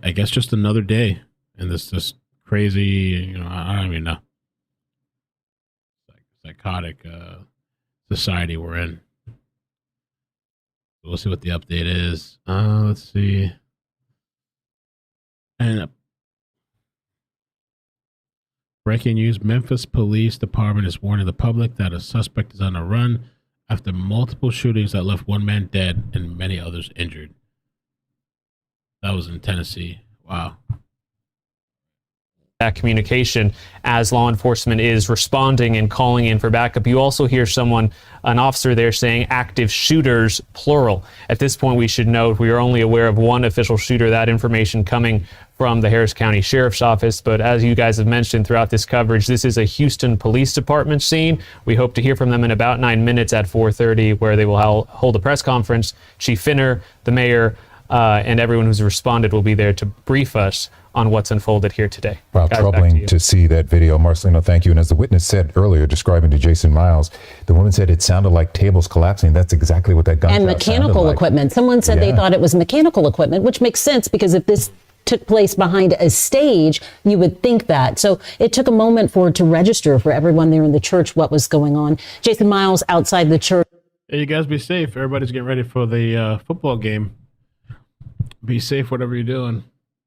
I guess just another day in this crazy, I don't even know, psychotic society we're in. We'll see what the update is. Let's see. And breaking news: Memphis Police Department is warning the public that a suspect is on a run after multiple shootings that left one man dead and many others injured. That was in Tennessee. Wow. That communication as law enforcement is responding and calling in for backup. You also hear an officer there saying active shooters, plural. At this point, we should note we are only aware of one official shooter. That information coming from the Harris County Sheriff's Office. But as you guys have mentioned throughout this coverage, this is a Houston Police Department scene. We hope to hear from them in about 9 minutes at 4:30, where they will hold a press conference. Chief Finner, the mayor, and everyone who's responded will be there to brief us on what's unfolded here today. Wow, Guys, troubling to see that video. Marcelino, thank you. And as the witness said earlier, describing to Jason Miles, the woman said it sounded like tables collapsing. That's exactly what that gunshot and mechanical like. equipment. Someone said they thought it was mechanical equipment, which makes sense because if this took place behind a stage, you would think that. So it took a moment for it to register for everyone there in the church what was going on. Jason Miles outside the church. Hey, you guys be safe. Everybody's getting ready for the football game. Be safe, whatever you're doing.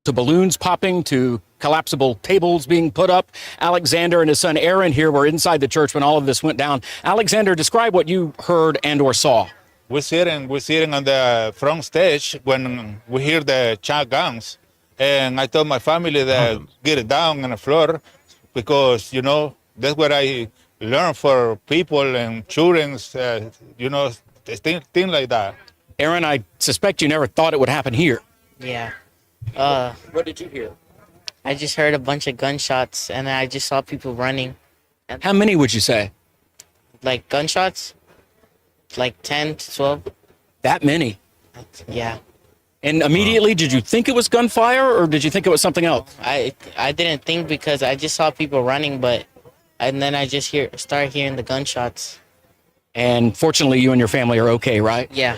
To balloons popping, to collapsible tables being put up. Alexander and his son Aaron here were inside the church when all of this went down. Alexander, describe what you heard and or saw. We're sitting on the front stage when we hear the shotguns. And I told my family that get it down on the floor because, that's what I learned for people and shootings, things like that. Aaron, I suspect you never thought it would happen here. Yeah. What did you hear? I just heard a bunch of gunshots, and then I just saw people running. How many would you say? Like gunshots? Like 10 to 12. That many? Yeah. And immediately, did you think it was gunfire, or did you think it was something else? I didn't think because I just saw people running, but and then I just start hearing the gunshots. And fortunately, you and your family are okay, right? Yeah.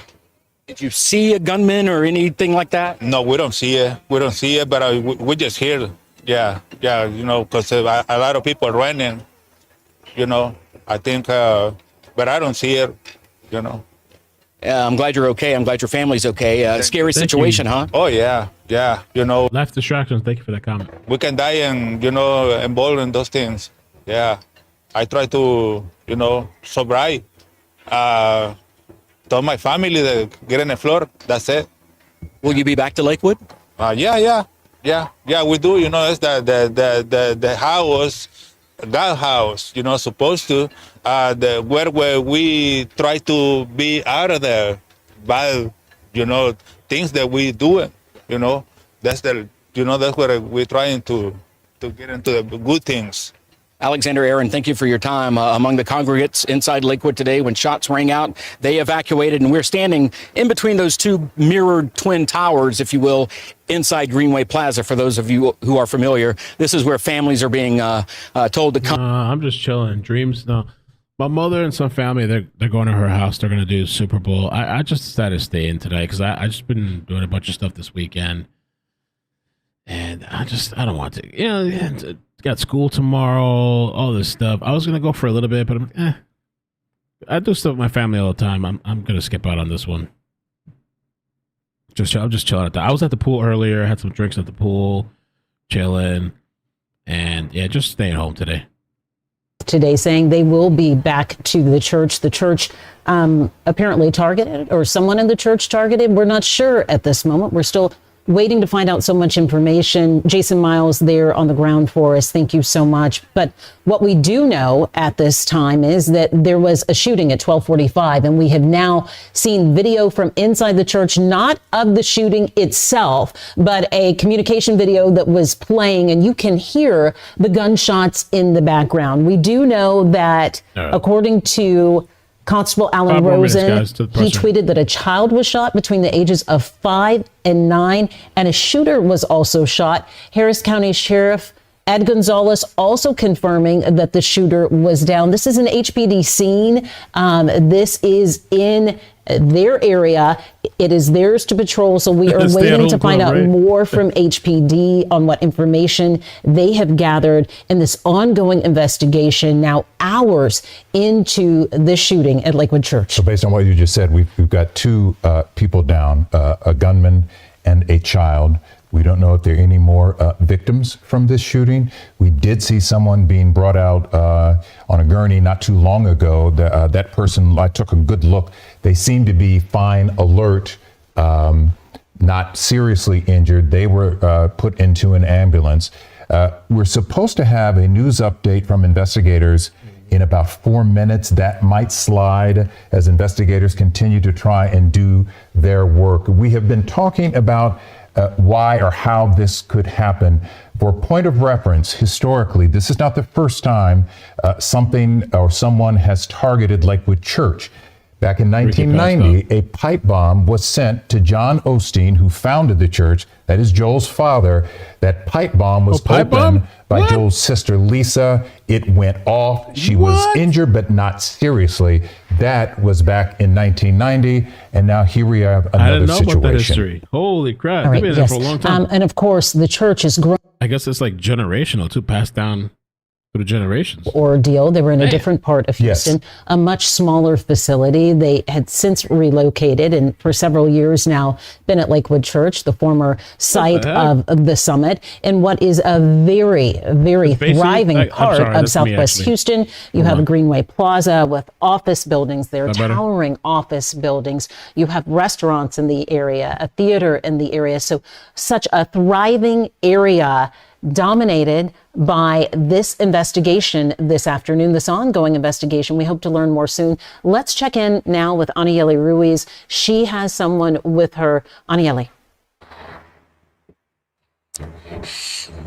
Did you see a gunman or anything like that? No, we don't see it. We don't see it, but we just hear. Yeah, you know, because a lot of people are running. You know, I think, but I don't see it. You know. I'm glad you're okay. I'm glad your family's okay. Scary situation, huh? Oh yeah. You know, Life distractions. Thank you for that comment. we can die and involved in those things. Yeah, I try to survive. Told my family to get in the floor. That's it. Will you be back to Lakewood? Yeah. We do. You know, it's the house, that house. You know, supposed to where we try to be out of the bad, things that we do. You know, that's where we're trying to get into the good things. Alexander, Aaron, thank you for your time. Among the congregates inside Lakewood today, when shots rang out, they evacuated, and we're standing in between those two mirrored twin towers, if you will, inside Greenway Plaza. For those of you who are familiar, this is where families are being told to come. I'm just chilling. Dreams, no. My mother and some family, they're going to her house. They're going to do Super Bowl. I just decided to stay in today because I just been doing a bunch of stuff this weekend. And I don't want to, got school tomorrow, all this stuff. I was going to go for a little bit, but I do stuff with my family all the time. I'm going to skip out on this one. I'm just chilling I was at the pool earlier, had some drinks at the pool, chilling, and just staying home today. Today saying they will be back to the church. The church apparently targeted, or someone in the church targeted. We're not sure at this moment. We're still waiting to find out so much information. Jason Miles there on the ground for us. Thank you so much. But what we do know at this time is that there was a shooting at 12:45, and we have now seen video from inside the church, not of the shooting itself, but a communication video that was playing, and you can hear the gunshots in the background. We do know that, according to Constable Alan Rosen, he tweeted that a child was shot between the ages of 5 and 9, and a shooter was also shot. Harris County Sheriff Ed Gonzalez also confirming that the shooter was down. This is an HPD scene. This is in their area. It is theirs to patrol. So we are waiting to find out more from HPD on what information they have gathered in this ongoing investigation, now hours into the shooting at Lakewood Church. So based on what you just said, we've got two people down, a gunman and a child. We don't know if there are any more victims from this shooting. We did see someone being brought out on a gurney not too long ago. That person, I took a good look. They seem to be fine, alert, not seriously injured. They were put into an ambulance. We're supposed to have a news update from investigators in about 4 minutes. That might slide as investigators continue to try and do their work. We have been talking about why or how this could happen. For point of reference, historically, this is not the first time something or someone has targeted Lakewood Church. Back in 1990, a pipe bomb was sent to John Osteen, who founded the church. That is Joel's father. That pipe bomb was opened by Joel's sister, Lisa. It went off. She was injured, but not seriously. That was back in 1990. And now here we have another situation. I didn't know about that history. Holy crap. Right, been there for a long time. And of course, the church is growing. I guess it's like generational, too, passed down through generations. Ordeal. They were in a different part of Houston, a much smaller facility. They had since relocated and for several years now been at Lakewood Church, the former site of the summit, in what is a very, very thriving part of Southwest Houston. You have a Greenway Plaza with office buildings there, towering office buildings. You have restaurants in the area, a theater in the area. So such a thriving area, dominated by this investigation this afternoon, this ongoing investigation. We hope to learn more soon. Let's check in now with Anieli Ruiz. She has someone with her. Anieli.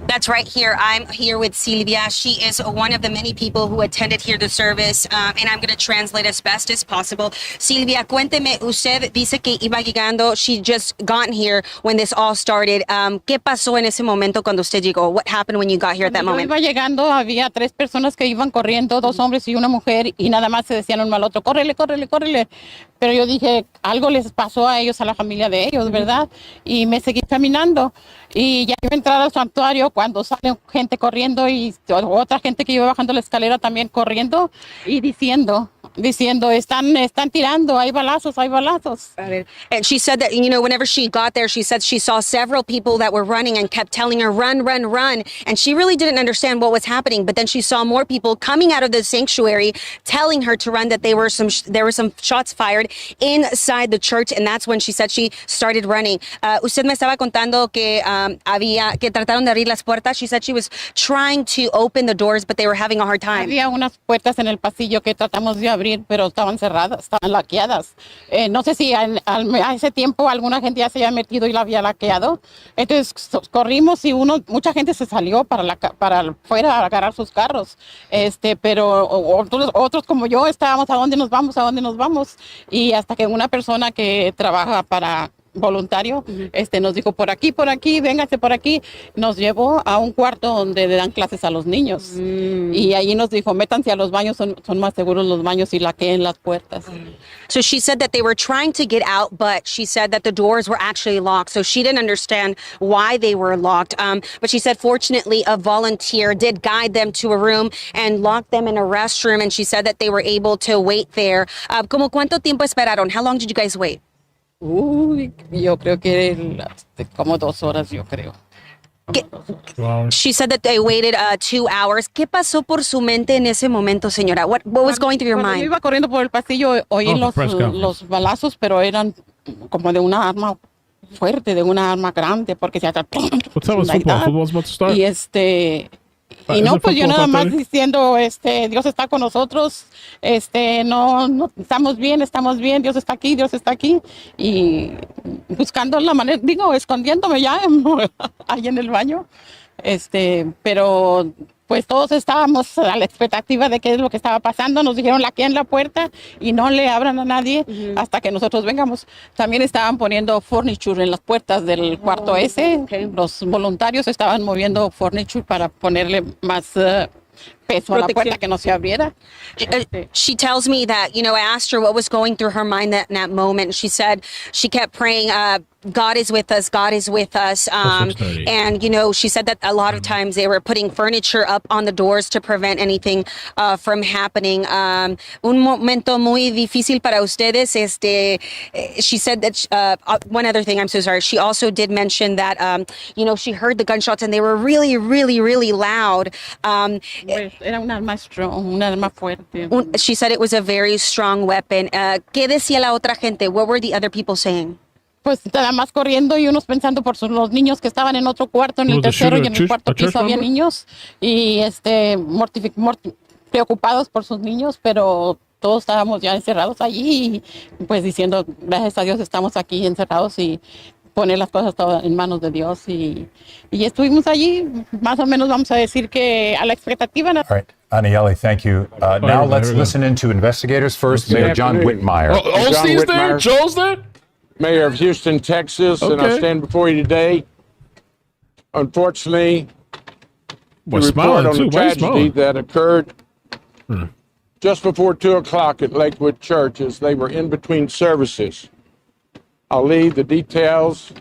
That's right here. I'm here with Silvia. She is one of the many people who attended here the service, and I'm going to translate as best as possible. Silvia, cuénteme, usted dice que iba llegando, she just gotten here when this all started. ¿Qué pasó en ese momento cuando usted llegó? What happened when you got here at that moment? Cuando iba llegando, había 3 personas que iban corriendo, 2 hombres y una mujer, y nada más se decían uno al otro, córrele, córrele, córrele. Pero yo dije, algo les pasó a ellos, a la familia de ellos, ¿verdad? Y me seguí caminando. Y ya iba a entrar al santuario cuando sale gente corriendo y otra gente que iba bajando la escalera también corriendo y diciendo, están tirando, hay balazos, hay balazos. And she said that, you know, whenever she got there, she said she saw several people that were running and kept telling her, run, run, run. And she really didn't understand what was happening. But then she saw more people coming out of the sanctuary telling her to run, that there were some shots fired inside the church. And that's when she said she started running. Usted me estaba contando que que trataron de abrir las puertas. She said she was trying to open the doors, but they were having a hard time. Había unas puertas en el pasillo que tratamos de abrir, pero estaban cerradas, estaban laqueadas. No sé si a ese tiempo alguna gente ya se había metido y la había laqueado. Entonces corrimos y mucha gente se salió para afuera a agarrar sus carros. Pero otros como yo estábamos, ¿a dónde nos vamos? ¿A dónde nos vamos? Y hasta que una persona que trabaja para voluntario, nos dijo por aquí, véngase por aquí, nos llevó a un cuarto donde le dan clases a los niños y ahí nos dijo, métanse a los baños, son más seguros los baños y laqueen las puertas. So she said that they were trying to get out, but she said that the doors were actually locked, so she didn't understand why they were locked. But she said fortunately a volunteer did guide them to a room and locked them in a restroom, and she said that they were able to wait there. ¿Cómo cuánto tiempo esperaron? How long did you guys wait? Uy, yo creo que como 2 horas, yo creo. She said that they waited 2 hours. ¿Qué pasó por su mente en ese momento, señora? What was going through your Cuando mind? yo iba corriendo por el pasillo, oí los balazos, pero eran como de una arma fuerte, de una arma grande, porque se atrapó. What's up with football? Football's about to start. Y no, pues yo nada más diciendo, Dios está con nosotros, no, estamos bien, Dios está aquí, y buscando la manera, escondiéndome ya ahí en el baño, pero pues todos estábamos a la expectativa de qué es lo que estaba pasando. Nos dijeron aquí en la puerta y no le abran a nadie hasta que nosotros vengamos. También estaban poniendo furniture en las puertas del cuarto ese. Los voluntarios estaban moviendo furniture para ponerle más peso a la puerta, que no se abriera. She tells me that, you know, I asked her what was going through her mind in that moment. She said she kept praying, God is with us, God is with us. And, you know, she said that a lot of times they were putting furniture up on the doors to prevent anything from happening. Un momento muy difícil para ustedes. She said that, one other thing, I'm so sorry. She also did mention that, you know, she heard the gunshots and they were really, really, really loud. Era un arma strong, un arma fuerte. She said it was a very strong weapon. ¿Qué decía la otra gente? What were the other people saying? Pues nada más corriendo y unos pensando por los niños que estaban en otro cuarto, en el tercero y en el cuarto piso había niños y preocupados por sus niños, pero todos estábamos ya encerrados allí y pues diciendo, gracias a Dios estamos aquí encerrados y poner las cosas todas en manos de Dios y estuvimos allí, más o menos vamos a decir que a la expectativa. All right, Aniele, thank you. Now let's listen in to investigators. First, Mayor John Whitmire. Olsteen's there? Joel's there? Mayor of Houston, Texas, and I stand before you today. Unfortunately, to report on the tragedy that occurred just before 2 o'clock at Lakewood Church as they were in between services. I'll leave the details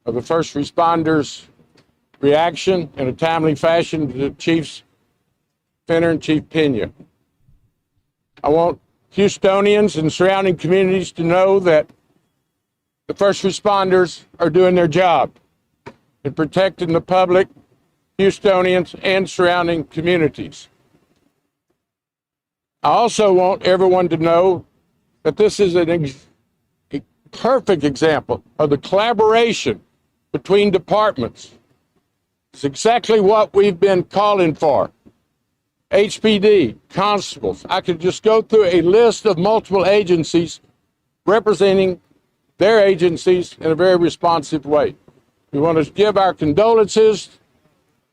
of the first responders' reaction in a timely fashion to Chiefs Fenner and Chief Pena. I want Houstonians and surrounding communities to know that the first responders are doing their job in protecting the public, Houstonians, and surrounding communities. I also want everyone to know that this is a perfect example of the collaboration between departments. It's exactly what we've been calling for. HPD, constables. I could just go through a list of multiple agencies representing their agencies in a very responsive way. We want to give our condolences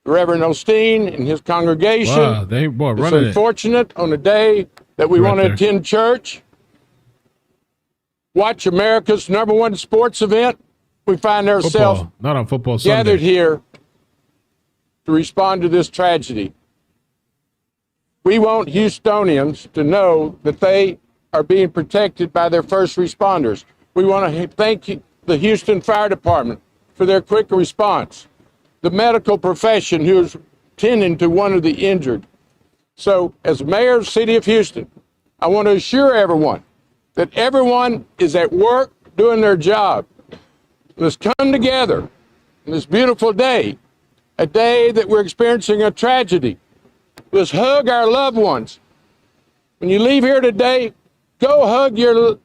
to Reverend Osteen and his congregation. Wow, it's unfortunate on the day that we want to attend church, watch America's #1 sports event. We find ourselves football, not on football Sunday, gathered here to respond to this tragedy. We want Houstonians to know that they are being protected by their first responders. We want to thank the Houston Fire Department for their quick response, the medical profession who is tending to one of the injured. So, as mayor of the city of Houston, I want to assure everyone that everyone is at work doing their job. Let's come together on this beautiful day, a day that we're experiencing a tragedy. Let's hug our loved ones. When you leave here today, go hug your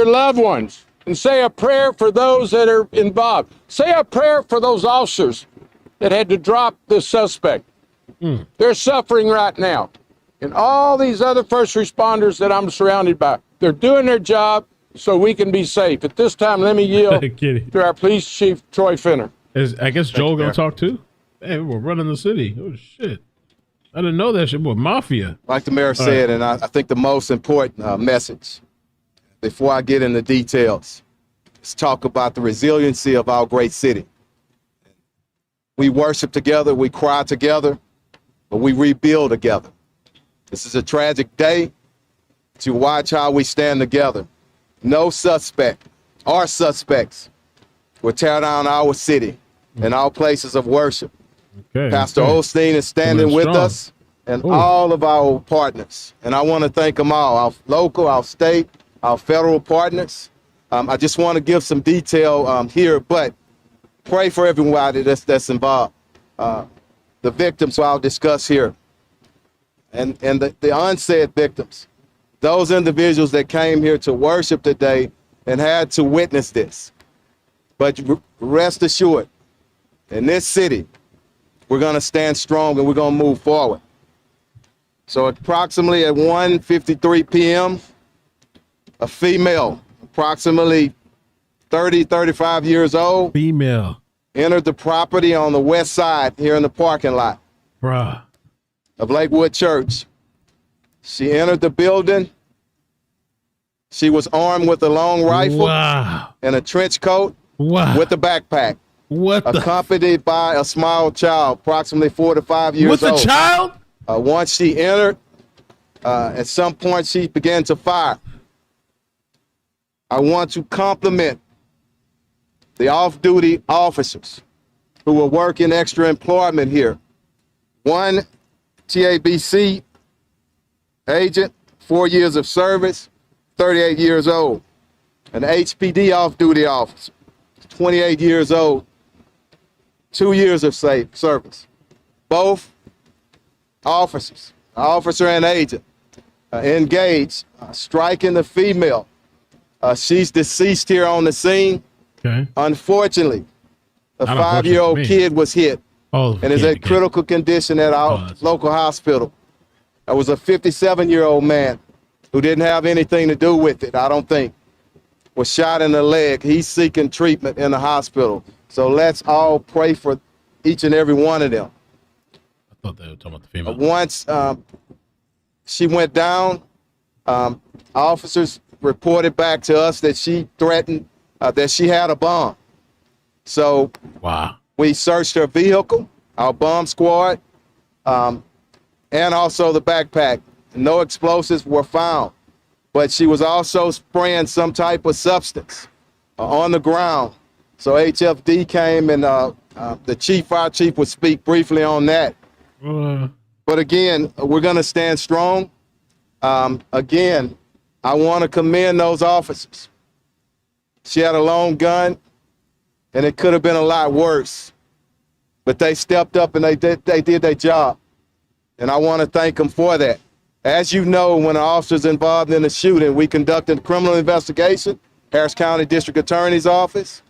loved ones and say a prayer for those that are involved. Say a prayer for those officers that had to drop this suspect. They're suffering right now. And all these other first responders that I'm surrounded by, they're doing their job so we can be safe. At this time, let me yield to our police chief, Troy Finner. I guess Joel going to talk too? Hey, we're running the city. Oh, shit. I didn't know that shit. Boy, mafia. Like the mayor said, and I think the most important message, before I get into details, is talk about the resiliency of our great city. We worship together, we cry together, but we rebuild together. This is a tragic day to watch how we stand together. No suspect or suspects will tear down our city and our places of worship. Pastor Olsteen is standing with us and all of our partners. And I want to thank them all, our local, our state, our federal partners. I just want to give some detail here, but pray for everybody that's involved. The victims I'll discuss here and the unsaid victims, those individuals that came here to worship today and had to witness this. But rest assured, in this city, we're going to stand strong and we're going to move forward. So approximately at 1:53 p.m., a female, approximately 30, 35 years old, entered the property on the west side here in the parking lot of Lakewood Church. She entered the building. She was armed with a long rifle and a trench coat with a backpack. Accompanied by a small child, approximately 4 to 5 years old. With a child? Once she entered, at some point she began to fire. I want to compliment the off-duty officers who were working extra employment here. One TABC agent, 4 years of service, 38 years old. An HPD off-duty officer, 28 years old, 2 years of service. Both officers, officer and agent, engaged, striking the female. She's deceased here on the scene. Unfortunately, a 5-year-old kid was hit and is in critical condition at our local hospital. There was a 57-year-old man who didn't have anything to do with it, I don't think, was shot in the leg. He's seeking treatment in the hospital. So let's all pray for each and every one of them. I thought they were talking about the female. Once she went down, officers reported back to us that she threatened, that she had a bomb. So we searched her vehicle, our bomb squad, and also the backpack. No explosives were found, but she was also spraying some type of substance on the ground. So HFD came and the fire chief would speak briefly on that. But again, we're going to stand strong. Again, I want to commend those officers. She had a long gun, and it could have been a lot worse. But they stepped up and they did their job. And I want to thank them for that. As you know, when an officer's involved in a shooting, we conducted a criminal investigation, Harris County District Attorney's Office,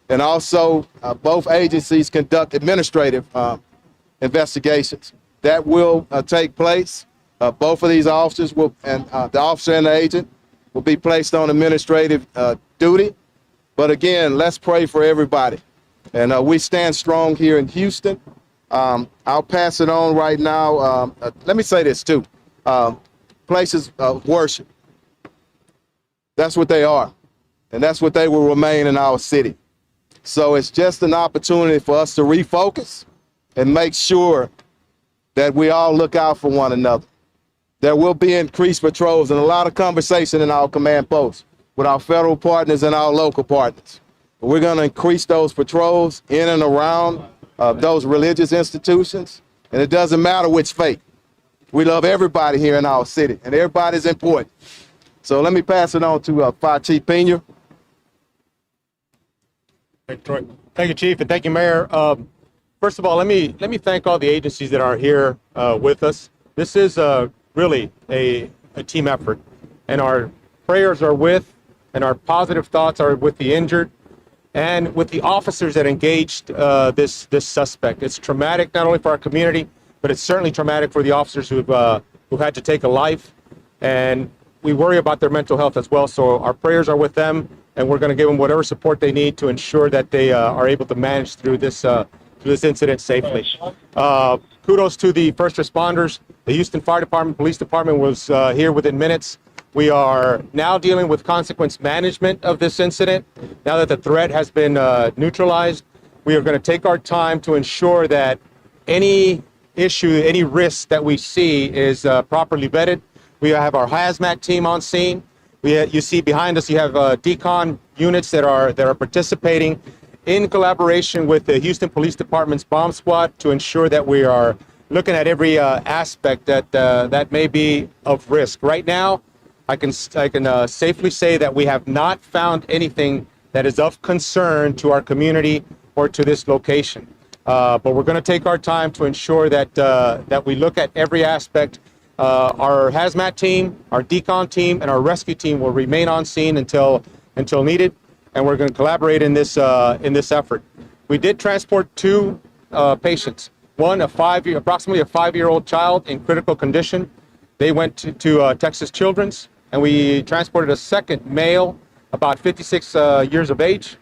and also both agencies conduct administrative investigations. That will take place. Both of these officers will, and the officer and the agent will be placed on administrative duty. But again, let's pray for everybody. And we stand strong here in Houston. I'll pass it on right now. Let me say this too. Places of worship. That's what they are. And that's what they will remain in our city. So it's just an opportunity for us to refocus and make sure that we all look out for one another. There will be increased patrols and a lot of conversation in our command posts with our federal partners and our local partners. We're going to increase those patrols in and around those religious institutions. And it doesn't matter which faith. We love everybody here in our city, and everybody's important. So let me pass it on to Fire Chief Pena. Thank you, Chief, and thank you, Mayor. First of all, let me thank all the agencies that are here with us. This is really a team effort, and our prayers are with, and our positive thoughts are with the injured, and with the officers that engaged this suspect. It's traumatic not only for our community, but it's certainly traumatic for the officers who had to take a life, and we worry about their mental health as well. So our prayers are with them, and we're going to give them whatever support they need to ensure that they are able to manage through this incident safely. Kudos to the first responders. The Houston Fire Department, Police Department was here within minutes. We are now dealing with consequence management of this incident. Now that the threat has been neutralized, we are going to take our time to ensure that any issue, any risk that we see is properly vetted. We have our hazmat team on scene. You see behind us, you have decon units that are participating in collaboration with the Houston Police Department's bomb squad to ensure that we are looking at every aspect that may be of risk. Right now, I can safely say that we have not found anything that is of concern to our community or to this location. But we're going to take our time to ensure that we look at every aspect. Our hazmat team, our decon team, and our rescue team will remain on scene until needed, and we're going to collaborate in this effort. We did transport two patients. One, approximately a 5-year-old child in critical condition. They went to Texas Children's, and we transported a second male, about 56 years of age,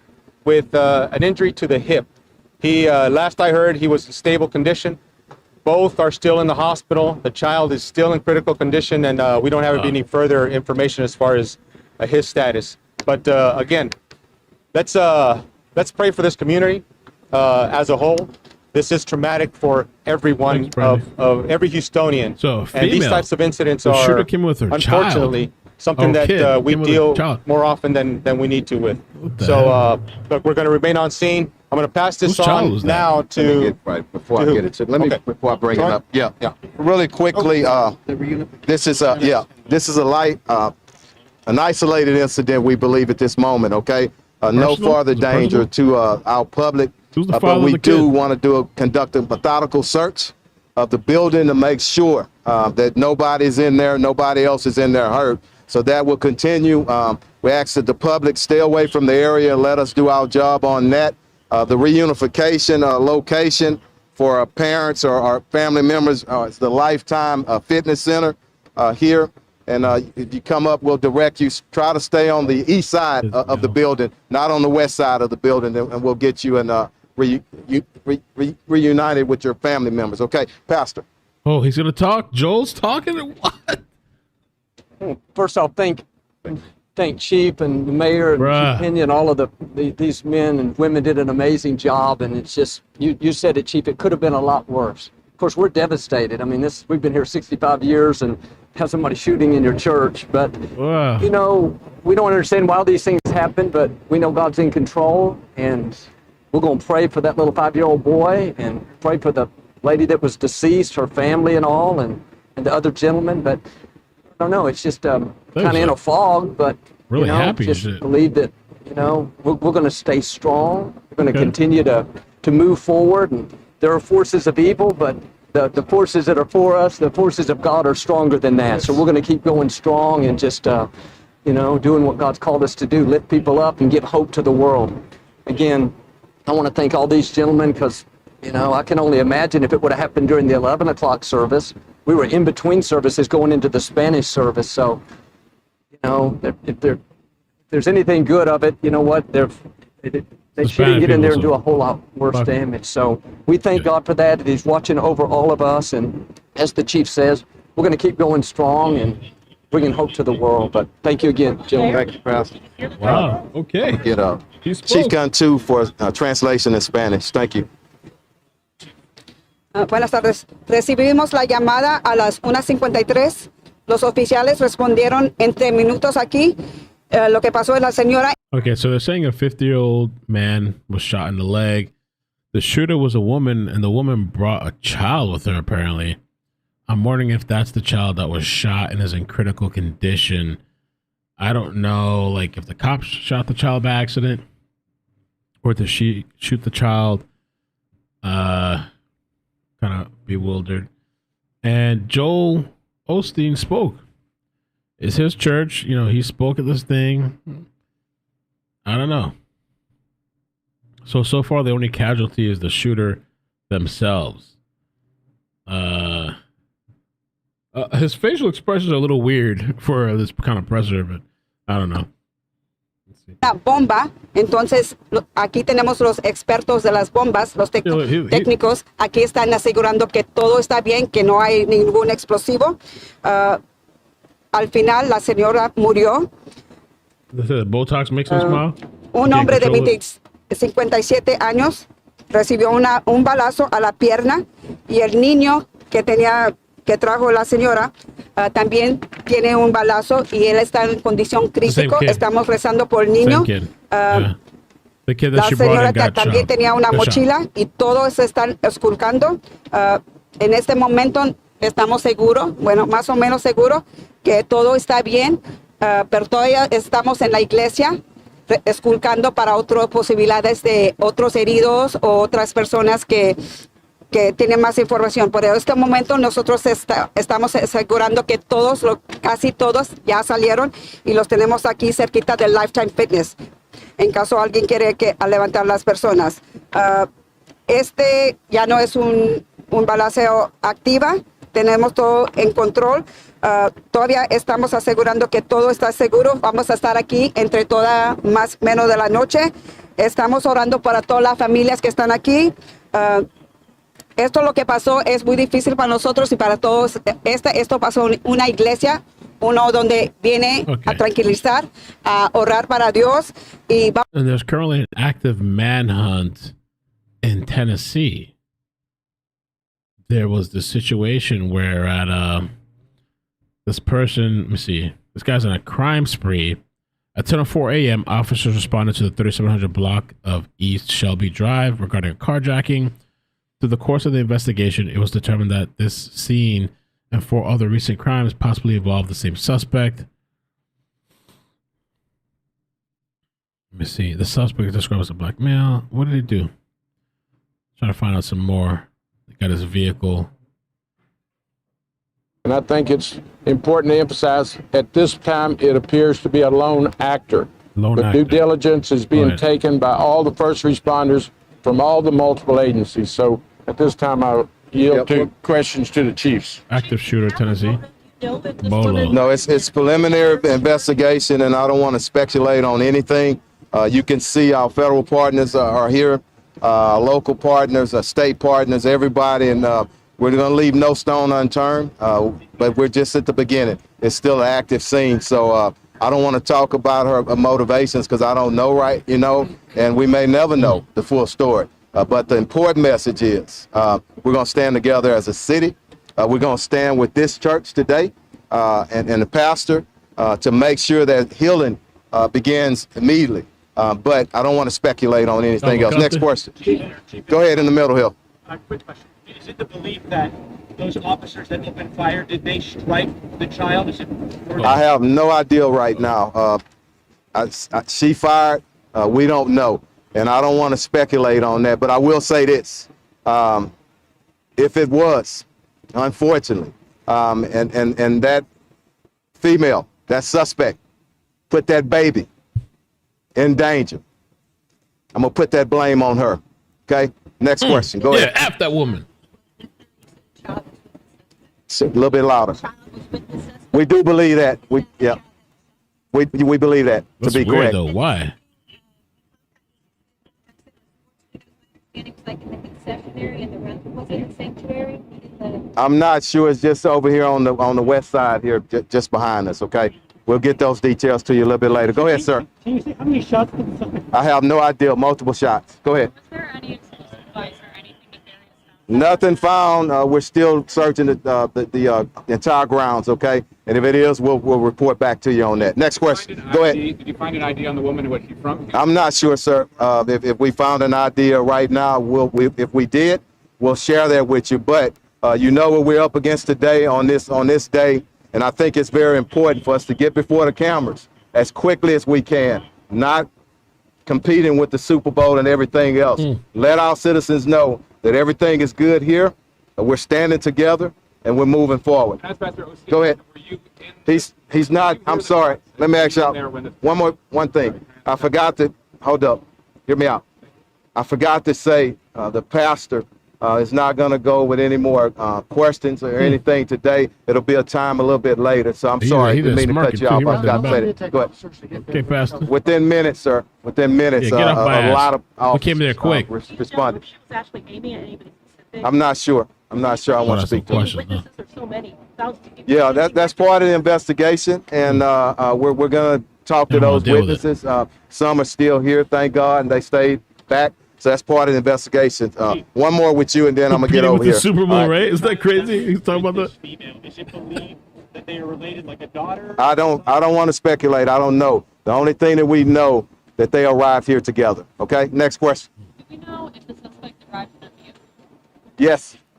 with an injury to the hip. Last I heard, he was in stable condition. Both are still in the hospital. The child is still in critical condition, and we don't have any further information as far as his status. But again, let's pray for this community as a whole. This is traumatic for everyone, of every Houstonian. So, and these types of incidents the are, shooter came with her unfortunately, child. something that we Came with a deal child. more often than we need to with. the So, but we're going to remain on scene. I'm going to pass this Whose child on was that? now to. Before I get it to, before I bring it up. Yeah. Really quickly, this is a light, an isolated incident, we believe at this moment. Okay, no Personal? further Is it danger personal? to our public. Who's the But father we of the do kid? want to conduct a methodical search of the building to make sure that nobody's in there, nobody else is in there hurt. So that will continue. We ask that the public stay away from the area and let us do our job on that. The reunification location for our parents or our family members is the Lifetime Fitness Center here. And if you come up, we'll direct you. Try to stay on the east side of the building, not on the west side of the building, and we'll get you reunited with your family members. Okay, Pastor. Oh, he's going to talk? Joel's talking? What? First off, thank Chief and the mayor and Bruh. Chief Pena and all of these men and women did an amazing job. And it's just, you said it, Chief, it could have been a lot worse. Of course, we're devastated. I mean, we've been here 65 years and have somebody shooting in your church. But, you know, we don't understand why these things happen, but we know God's in control. And we're going to pray for that little 5-year-old boy and pray for the lady that was deceased, her family and all, and the other gentleman. But I don't know, it's just kind of in a fog, but really happy just shit. believe that, you know, we're going to stay strong. We're going to continue to move forward. And there are forces of evil, but the forces that are for us, the forces of God are stronger than that. So we're going to keep going strong and just, you know, doing what God's called us to do, lift people up and give hope to the world. Again, I want to thank all these gentlemen because, you know, I can only imagine if it would have happened during the 11 o'clock service. We were in between services going into the Spanish service. So, you know, if there's anything good of it, you know what? They that she didn't get in there and do a whole lot worse damage. So we thank God for that he's watching over all of us. And as the chief says, we're going to keep going strong and bringing hope to the world. But thank you again, gentlemen. Thank you, Pastor. Wow. Okay. Get up. Chief Gun 2 for translation in Spanish. Thank you. Buenas tardes. Recibimos la llamada a las 1:53. Los oficiales respondieron entre minutos aquí. Lo que pasó es la señora. Okay, so they're saying a 50-year-old man was shot in the leg. The shooter was a woman, and the woman brought a child with her, apparently. I'm wondering if that's the child that was shot and is in critical condition. I don't know, like, if the cops shot the child by accident, or did she shoot the child? Kind of bewildered. And Joel Osteen spoke. It's his church. You know, he spoke at this thing. I don't know. So far, the only casualty is the shooter themselves. His facial expressions are a little weird for this kind of pressure, but I don't know. Una bomba, entonces aquí tenemos los expertos de las bombas, los técnicos, aquí están asegurando que todo está bien, que no hay ningún explosivo. Al final la señora murió. Botox makes him smile. Un hombre de 57 años recibió un balazo a la pierna y el niño que trajo la señora también tiene un balazo y él está en condición crítica. Estamos rezando por el niño. La señora también tenía una mochila y todos están esculcando. En este momento estamos seguros, bueno, más o menos seguros que todo está bien, pero todavía estamos en la iglesia esculcando para otras posibilidades de otros heridos o otras personas que tienen más información. Por este momento nosotros estamos asegurando que casi todos ya salieron y los tenemos aquí cerquita del Lifetime Fitness. En caso alguien quiere levantar las personas. Este ya no es un balaceo activa. Tenemos todo en control. Todavía estamos asegurando que todo está seguro. Vamos a estar aquí entre más o menos de la noche. Estamos orando para todas las familias que están aquí. Esto lo que pasó es muy difícil para nosotros y para todos. Esto pasó en una iglesia, uno donde viene a tranquilizar, a orar para Dios. And there's currently an active manhunt in Tennessee. There was the situation where this person, let me see, this guy's on a crime spree. At 10:04 a.m., officers responded to the 3700 block of East Shelby Drive regarding a carjacking. Through the course of the investigation, it was determined that this scene and 4 other recent crimes possibly involved the same suspect. Let me see. The suspect is described as a black male. What did he do? Trying to find out some more. He got his vehicle. And I think it's important to emphasize, at this time, it appears to be a lone actor. But due diligence is being taken by all the first responders from all the multiple agencies. So at this time, I'll yield to questions to the chiefs. Active shooter, Tennessee. Bolo. No, it's preliminary investigation, and I don't want to speculate on anything. You can see our federal partners are here, local partners, state partners, everybody, and we're going to leave no stone unturned, but we're just at the beginning. It's still an active scene, so I don't want to talk about her motivations because I don't know, and we may never know the full story. But the important message is we're going to stand together as a city. We're going to stand with this church today and the pastor to make sure that healing begins immediately. But I don't want to speculate on anything else. Next question. Go ahead in the middle here. Quick question. Is it the belief that those officers that opened fire, did they strike the child? I have no idea right now. She fired. We don't know. And I don't want to speculate on that. But I will say this. If it was, unfortunately, and that female, that suspect, put that baby in danger, I'm going to put that blame on her. Okay? Next question. Go ahead. Yeah, F that woman. A little bit louder. We do believe that. We believe that. That's to be weird, correct. Though. Why? Like in the concessionary and the rental, was it a sanctuary? I'm not sure. It's just over here on the west side here, just behind us. Okay, we'll get those details to you a little bit later. Go ahead, sir. Can you say how many shots did the suspect? I have no idea. Multiple shots. Go ahead. Was there any explosive device or anything nefarious? Nothing found. We're still searching the entire grounds. Okay, and if it is, we'll report back to you on that. Next question. Go ahead. Did you find an ID on the woman and where she's from? I'm not sure, sir. If we found an idea right now, if we did, we'll share that with you. But you know what we're up against today on this day, and I think it's very important for us to get before the cameras as quickly as we can, not competing with the Super Bowl and everything else. Let our citizens know that everything is good here, we're standing together, and we're moving forward. Go ahead. He's not. I'm sorry. Let me ask y'all one thing. I forgot to hold up. Hear me out. I forgot to say the pastor is not going to go with any more questions or anything today. It'll be a time a little bit later. So I'm sorry. I didn't mean to cut you off. I forgot to say that. Go ahead. Okay, Pastor. Within minutes, sir. Within minutes. Yeah, get off my a ass. lot of officers, came there quick. Responded. She was actually aiming at anybody specific. I'm not sure. I want to speak to you. Witnesses, there's so many. Thousands of people. Yeah, that's part of the investigation, and we're going to talk to those witnesses. Some are still here, thank God, and they stayed back. So that's part of the investigation. One more with you, and then I'm going to get over with here. The Super Bowl, right? Is that crazy? He's talking about that. Is it believed that they are related, like a daughter? I don't want to speculate. I don't know. The only thing that we know that they arrived here together. Okay. Next question. Do we know if the suspect arrived in a vehicle?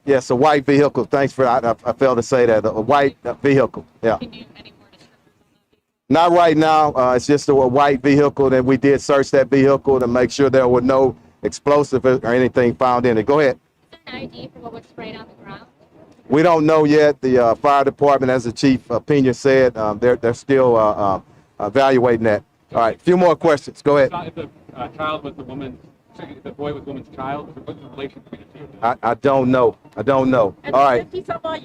Yes, a white vehicle. Thanks for I failed to say that. A white vehicle. Yeah. Can you any more descriptions on that? Not right now. It's just a white vehicle. That we did search that vehicle to make sure there were no explosive or anything found in it. Go ahead. Is there an ID for what was sprayed on the ground? We don't know yet. The fire department, as the chief Pena said, they're still evaluating that. All right, a few more questions. Go ahead. If the child was the woman, the boy was the woman's child, what's the relation between the two? I don't know. All right.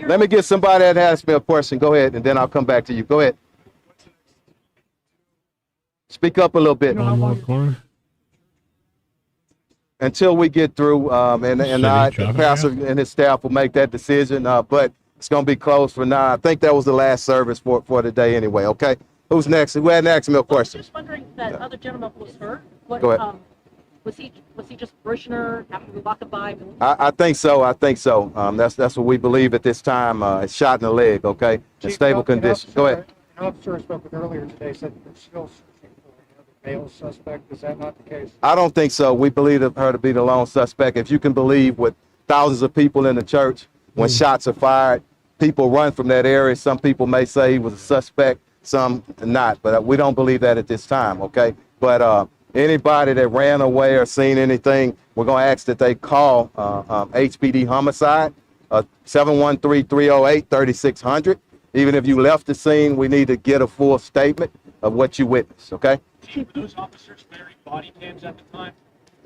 Let me get somebody that has me a question. Go ahead, and then I'll come back to you. Go ahead. Speak up a little bit. Until we get through, the pastor and his staff will make that decision. But it's going to be closed for now. I think that was the last service for today anyway. Okay. Who's next? Who hadn't asked me a question? I was wondering if that other gentleman was hurt. Go ahead. Was he just a parishioner after we walked by? I think so. That's what we believe at this time. It's shot in the leg. Okay. In stable condition. Go ahead. An officer I spoke with earlier today said that they're still searching for another male suspect. Is that not the case? I don't think so. We believe her to be the lone suspect. If you can believe, with thousands of people in the church, when shots are fired, people run from that area. Some people may say he was a suspect, some not. But we don't believe that at this time, okay? But anybody that ran away or seen anything, we're going to ask that they call HPD Homicide, 713-308-3600. Even if you left the scene, we need to get a full statement of what you witnessed, okay? Chief, were those officers wearing body cams at the time?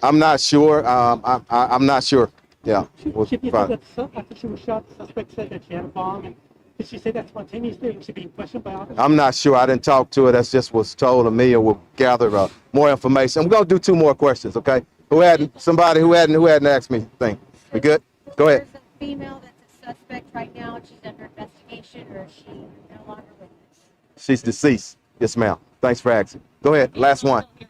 I'm not sure. I'm not sure. Yeah. Chief, you said that after she was shot, the suspect said that she had a bomb. And did she say that spontaneously? Was she being questioned by officers? I'm not sure. I didn't talk to her. That's just what's told to me, and we'll gather more information. We're going to do 2 more questions, okay? Who hadn't asked me thing? We good? Go ahead. There's a female that's a suspect right now, and she's under investigation, or is she no longer with us? She's deceased. Yes, ma'am. Thanks for asking. Go ahead. Last one. Is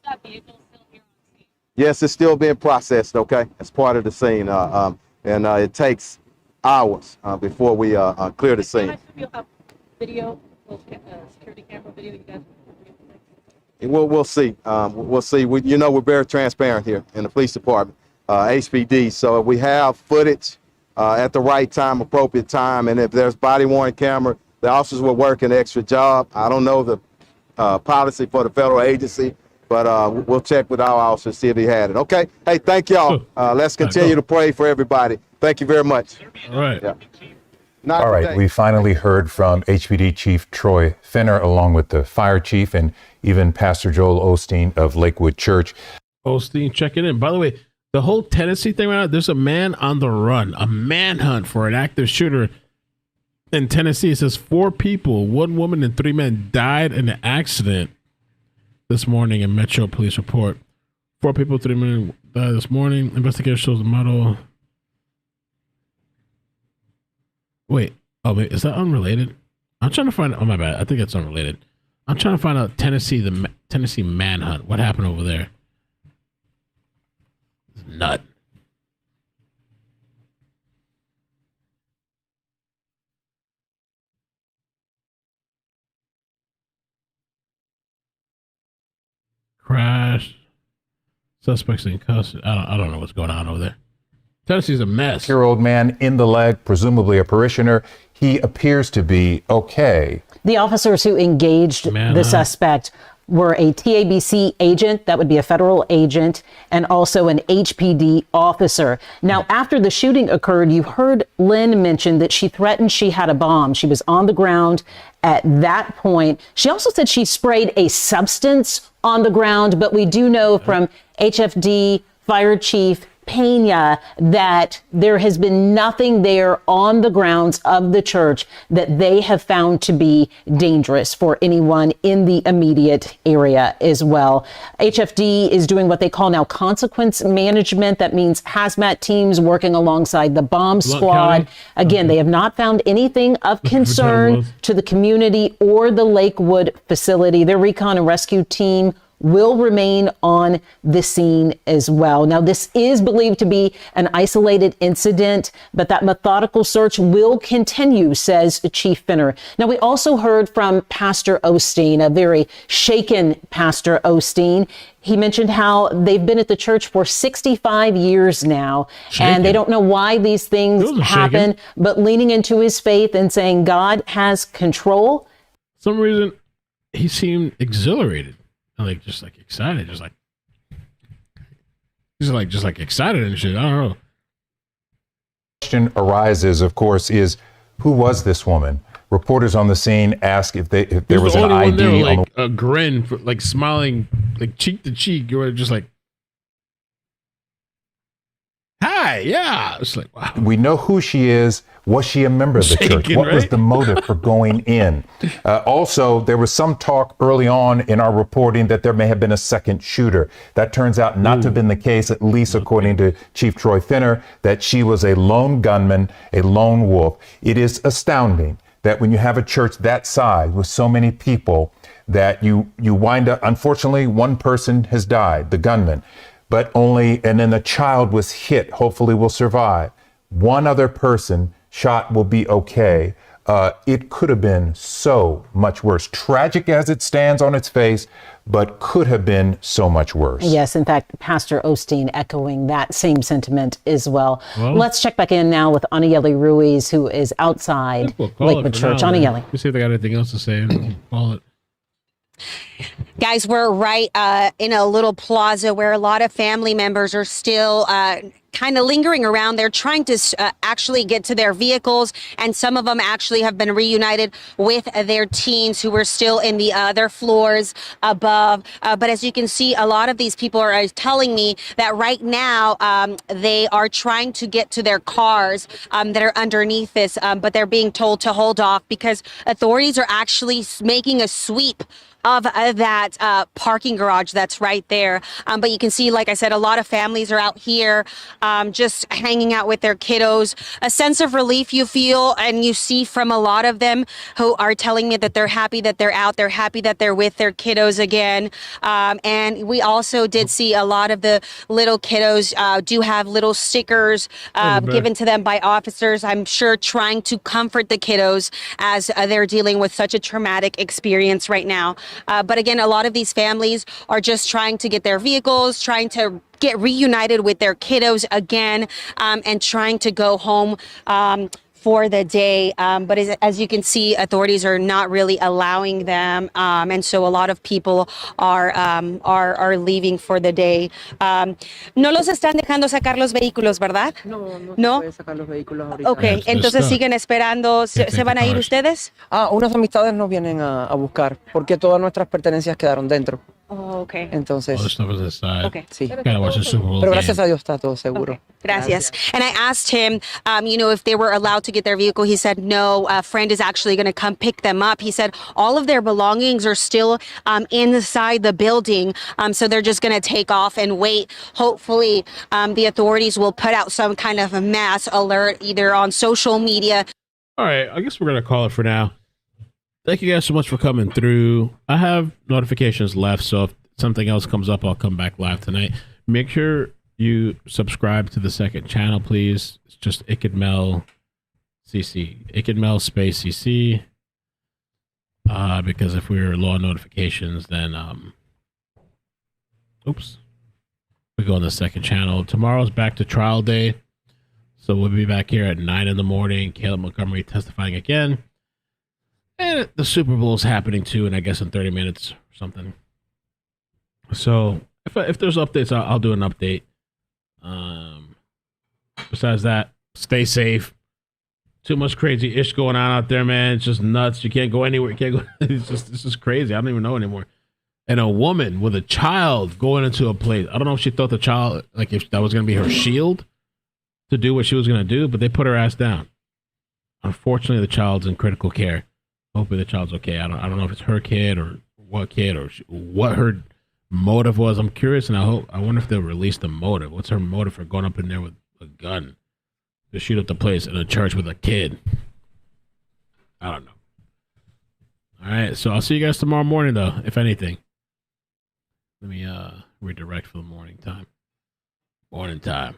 that vehicle still here on scene? Yes, it's still being processed, okay? It's part of the scene. And it takes hours before we clear the scene. I assume you'll have video, security camera video you guys We'll see. We'll see. We're very transparent here in the police department, HPD. So if we have footage at the right time, appropriate time, and if there's body-worn camera, the officers will work an extra job. I don't know the policy for the federal agency, but we'll check with our officers, see if he had it. Okay? Hey, thank y'all. Let's continue to pray for everybody. Thank you very much. All right. Yeah. All right, we finally heard from HPD Chief Troy Finner, along with the fire chief and even Pastor Joel Osteen of Lakewood Church. Olsteen checking in. By the way, the whole Tennessee thing right now, there's a man on the run, a manhunt for an active shooter in Tennessee. It says 4 people, 1 woman and 3 men died in an accident this morning in Metro Police report. 4 people, 3 men this morning. Investigator shows the model. Wait. Oh, wait. Is that unrelated? I'm trying to find out. Oh, my bad. I think it's unrelated. I'm trying to find out Tennessee manhunt. What happened over there? It's nut. Crash. Suspects in custody. I don't know what's going on over there. Tennessee's a mess. Year-old man in the leg, presumably a parishioner. He appears to be okay. The officers who engaged the suspect were a TABC agent, that would be a federal agent, and also an HPD officer. Now, after the shooting occurred, you heard Lynn mention that she threatened she had a bomb. She was on the ground at that point. She also said she sprayed a substance on the ground, but we do know from HFD Fire Chief Pena that there has been nothing there on the grounds of the church that they have found to be dangerous for anyone in the immediate area as well. HFD is doing what they call now consequence management. That means hazmat teams working alongside the bomb squad. Again, they have not found anything of concern to the community or the Lakewood facility. Their recon and rescue team will remain on the scene as well. Now, this is believed to be an isolated incident, but that methodical search will continue, says Chief Finner. Now, we also heard from Pastor Osteen, a very shaken Pastor Osteen. He mentioned how they've been at the church for 65 years now, and they don't know why these things happen, but leaning into his faith and saying God has control. For some reason, he seemed exhilarated. Just excited, just excited and shit. I don't know. Question arises, of course, is who was this woman? Reporters on the scene ask if there was an ID. There, like a grin, like smiling, like cheek to cheek. You were just like, "Hi, yeah." It's like, wow. We know who she is. Was she a member of the church? What was the motive for going in? Also, there was some talk early on in our reporting that there may have been a second shooter. That turns out not to have been the case, at least according to Chief Troy Finner, that she was a lone gunman, a lone wolf. It is astounding that when you have a church that size with so many people that you wind up, unfortunately, one person has died, the gunman, and then the child was hit, hopefully will survive. One other person shot will be okay. It could have been so much worse. Tragic as it stands on its face, but could have been so much worse. Yes, in fact, Pastor Osteen echoing that same sentiment as well. Let's check back in now with Anieli Ruiz, who is outside Lakewood Church. Anieli. Let's see if they got anything else to say. Call it. Guys, we're right in a little plaza where a lot of family members are still kind of lingering around. They're trying to actually get to their vehicles, and some of them actually have been reunited with their teens who were still in the other floors above. But as you can see, a lot of these people are telling me that right now they are trying to get to their cars that are underneath this, but they're being told to hold off because authorities are actually making a sweep of that parking garage that's right there. But you can see, like I said, a lot of families are out here just hanging out with their kiddos. A sense of relief you feel and you see from a lot of them who are telling me that they're happy that they're out. They're happy that they're with their kiddos again. And we also did see a lot of the little kiddos do have little stickers given to them by officers, I'm sure trying to comfort the kiddos as they're dealing with such a traumatic experience right now. But again, a lot of these families are just trying to get their vehicles, trying to get reunited with their kiddos again, and trying to go home for the day. But as you can see, authorities are not really allowing them. And so a lot of people are leaving for the day. No los están dejando sacar los vehículos, ¿verdad? No puede sacar los vehículos ahorita. Ok, entonces siguen esperando. ¿Se van a ir ustedes? Unas amistades nos vienen a buscar porque todas nuestras pertenencias quedaron dentro. Oh, okay. Entonces, All this stuff is inside. Okay. sí. Gotta watch the Super Bowl Pero game. gracias a Dios está todo seguro. Gracias. And I asked him, if they were allowed to get their vehicle. He said, no, a friend is actually going to come pick them up. He said all of their belongings are still inside the building. So they're just going to take off and wait. Hopefully, the authorities will put out some kind of a mass alert either on social media. All right, I guess we're going to call it for now. Thank you guys so much for coming through. I have notifications left, so if something else comes up, I'll come back live tonight. Make sure you subscribe to the second channel, please. It's just Ikadmel CC. Ikadmel space CC. Because if we're low on notifications, then oops. We go on the second channel. Tomorrow's back to trial day. So we'll be back here at 9 in the morning. Caleb Montgomery testifying again. And the Super Bowl is happening too, and I guess in 30 minutes or something. So if there's updates, I'll do an update. Besides that, stay safe. Too much crazy ish going on out there, man. It's just nuts. You can't go anywhere. You can't go. This is crazy. I don't even know anymore. And a woman with a child going into a place. I don't know if she thought the child, like if that was going to be her shield to do what she was going to do, but they put her ass down. Unfortunately, the child's in critical care. Hopefully the child's okay. I don't know if it's her kid or what her motive was. I'm curious, and I wonder if they'll release the motive. What's her motive for going up in there with a gun to shoot up the place in a church with a kid? I don't know. All right, so I'll see you guys tomorrow morning, though, if anything. Let me redirect for the morning time. Morning time.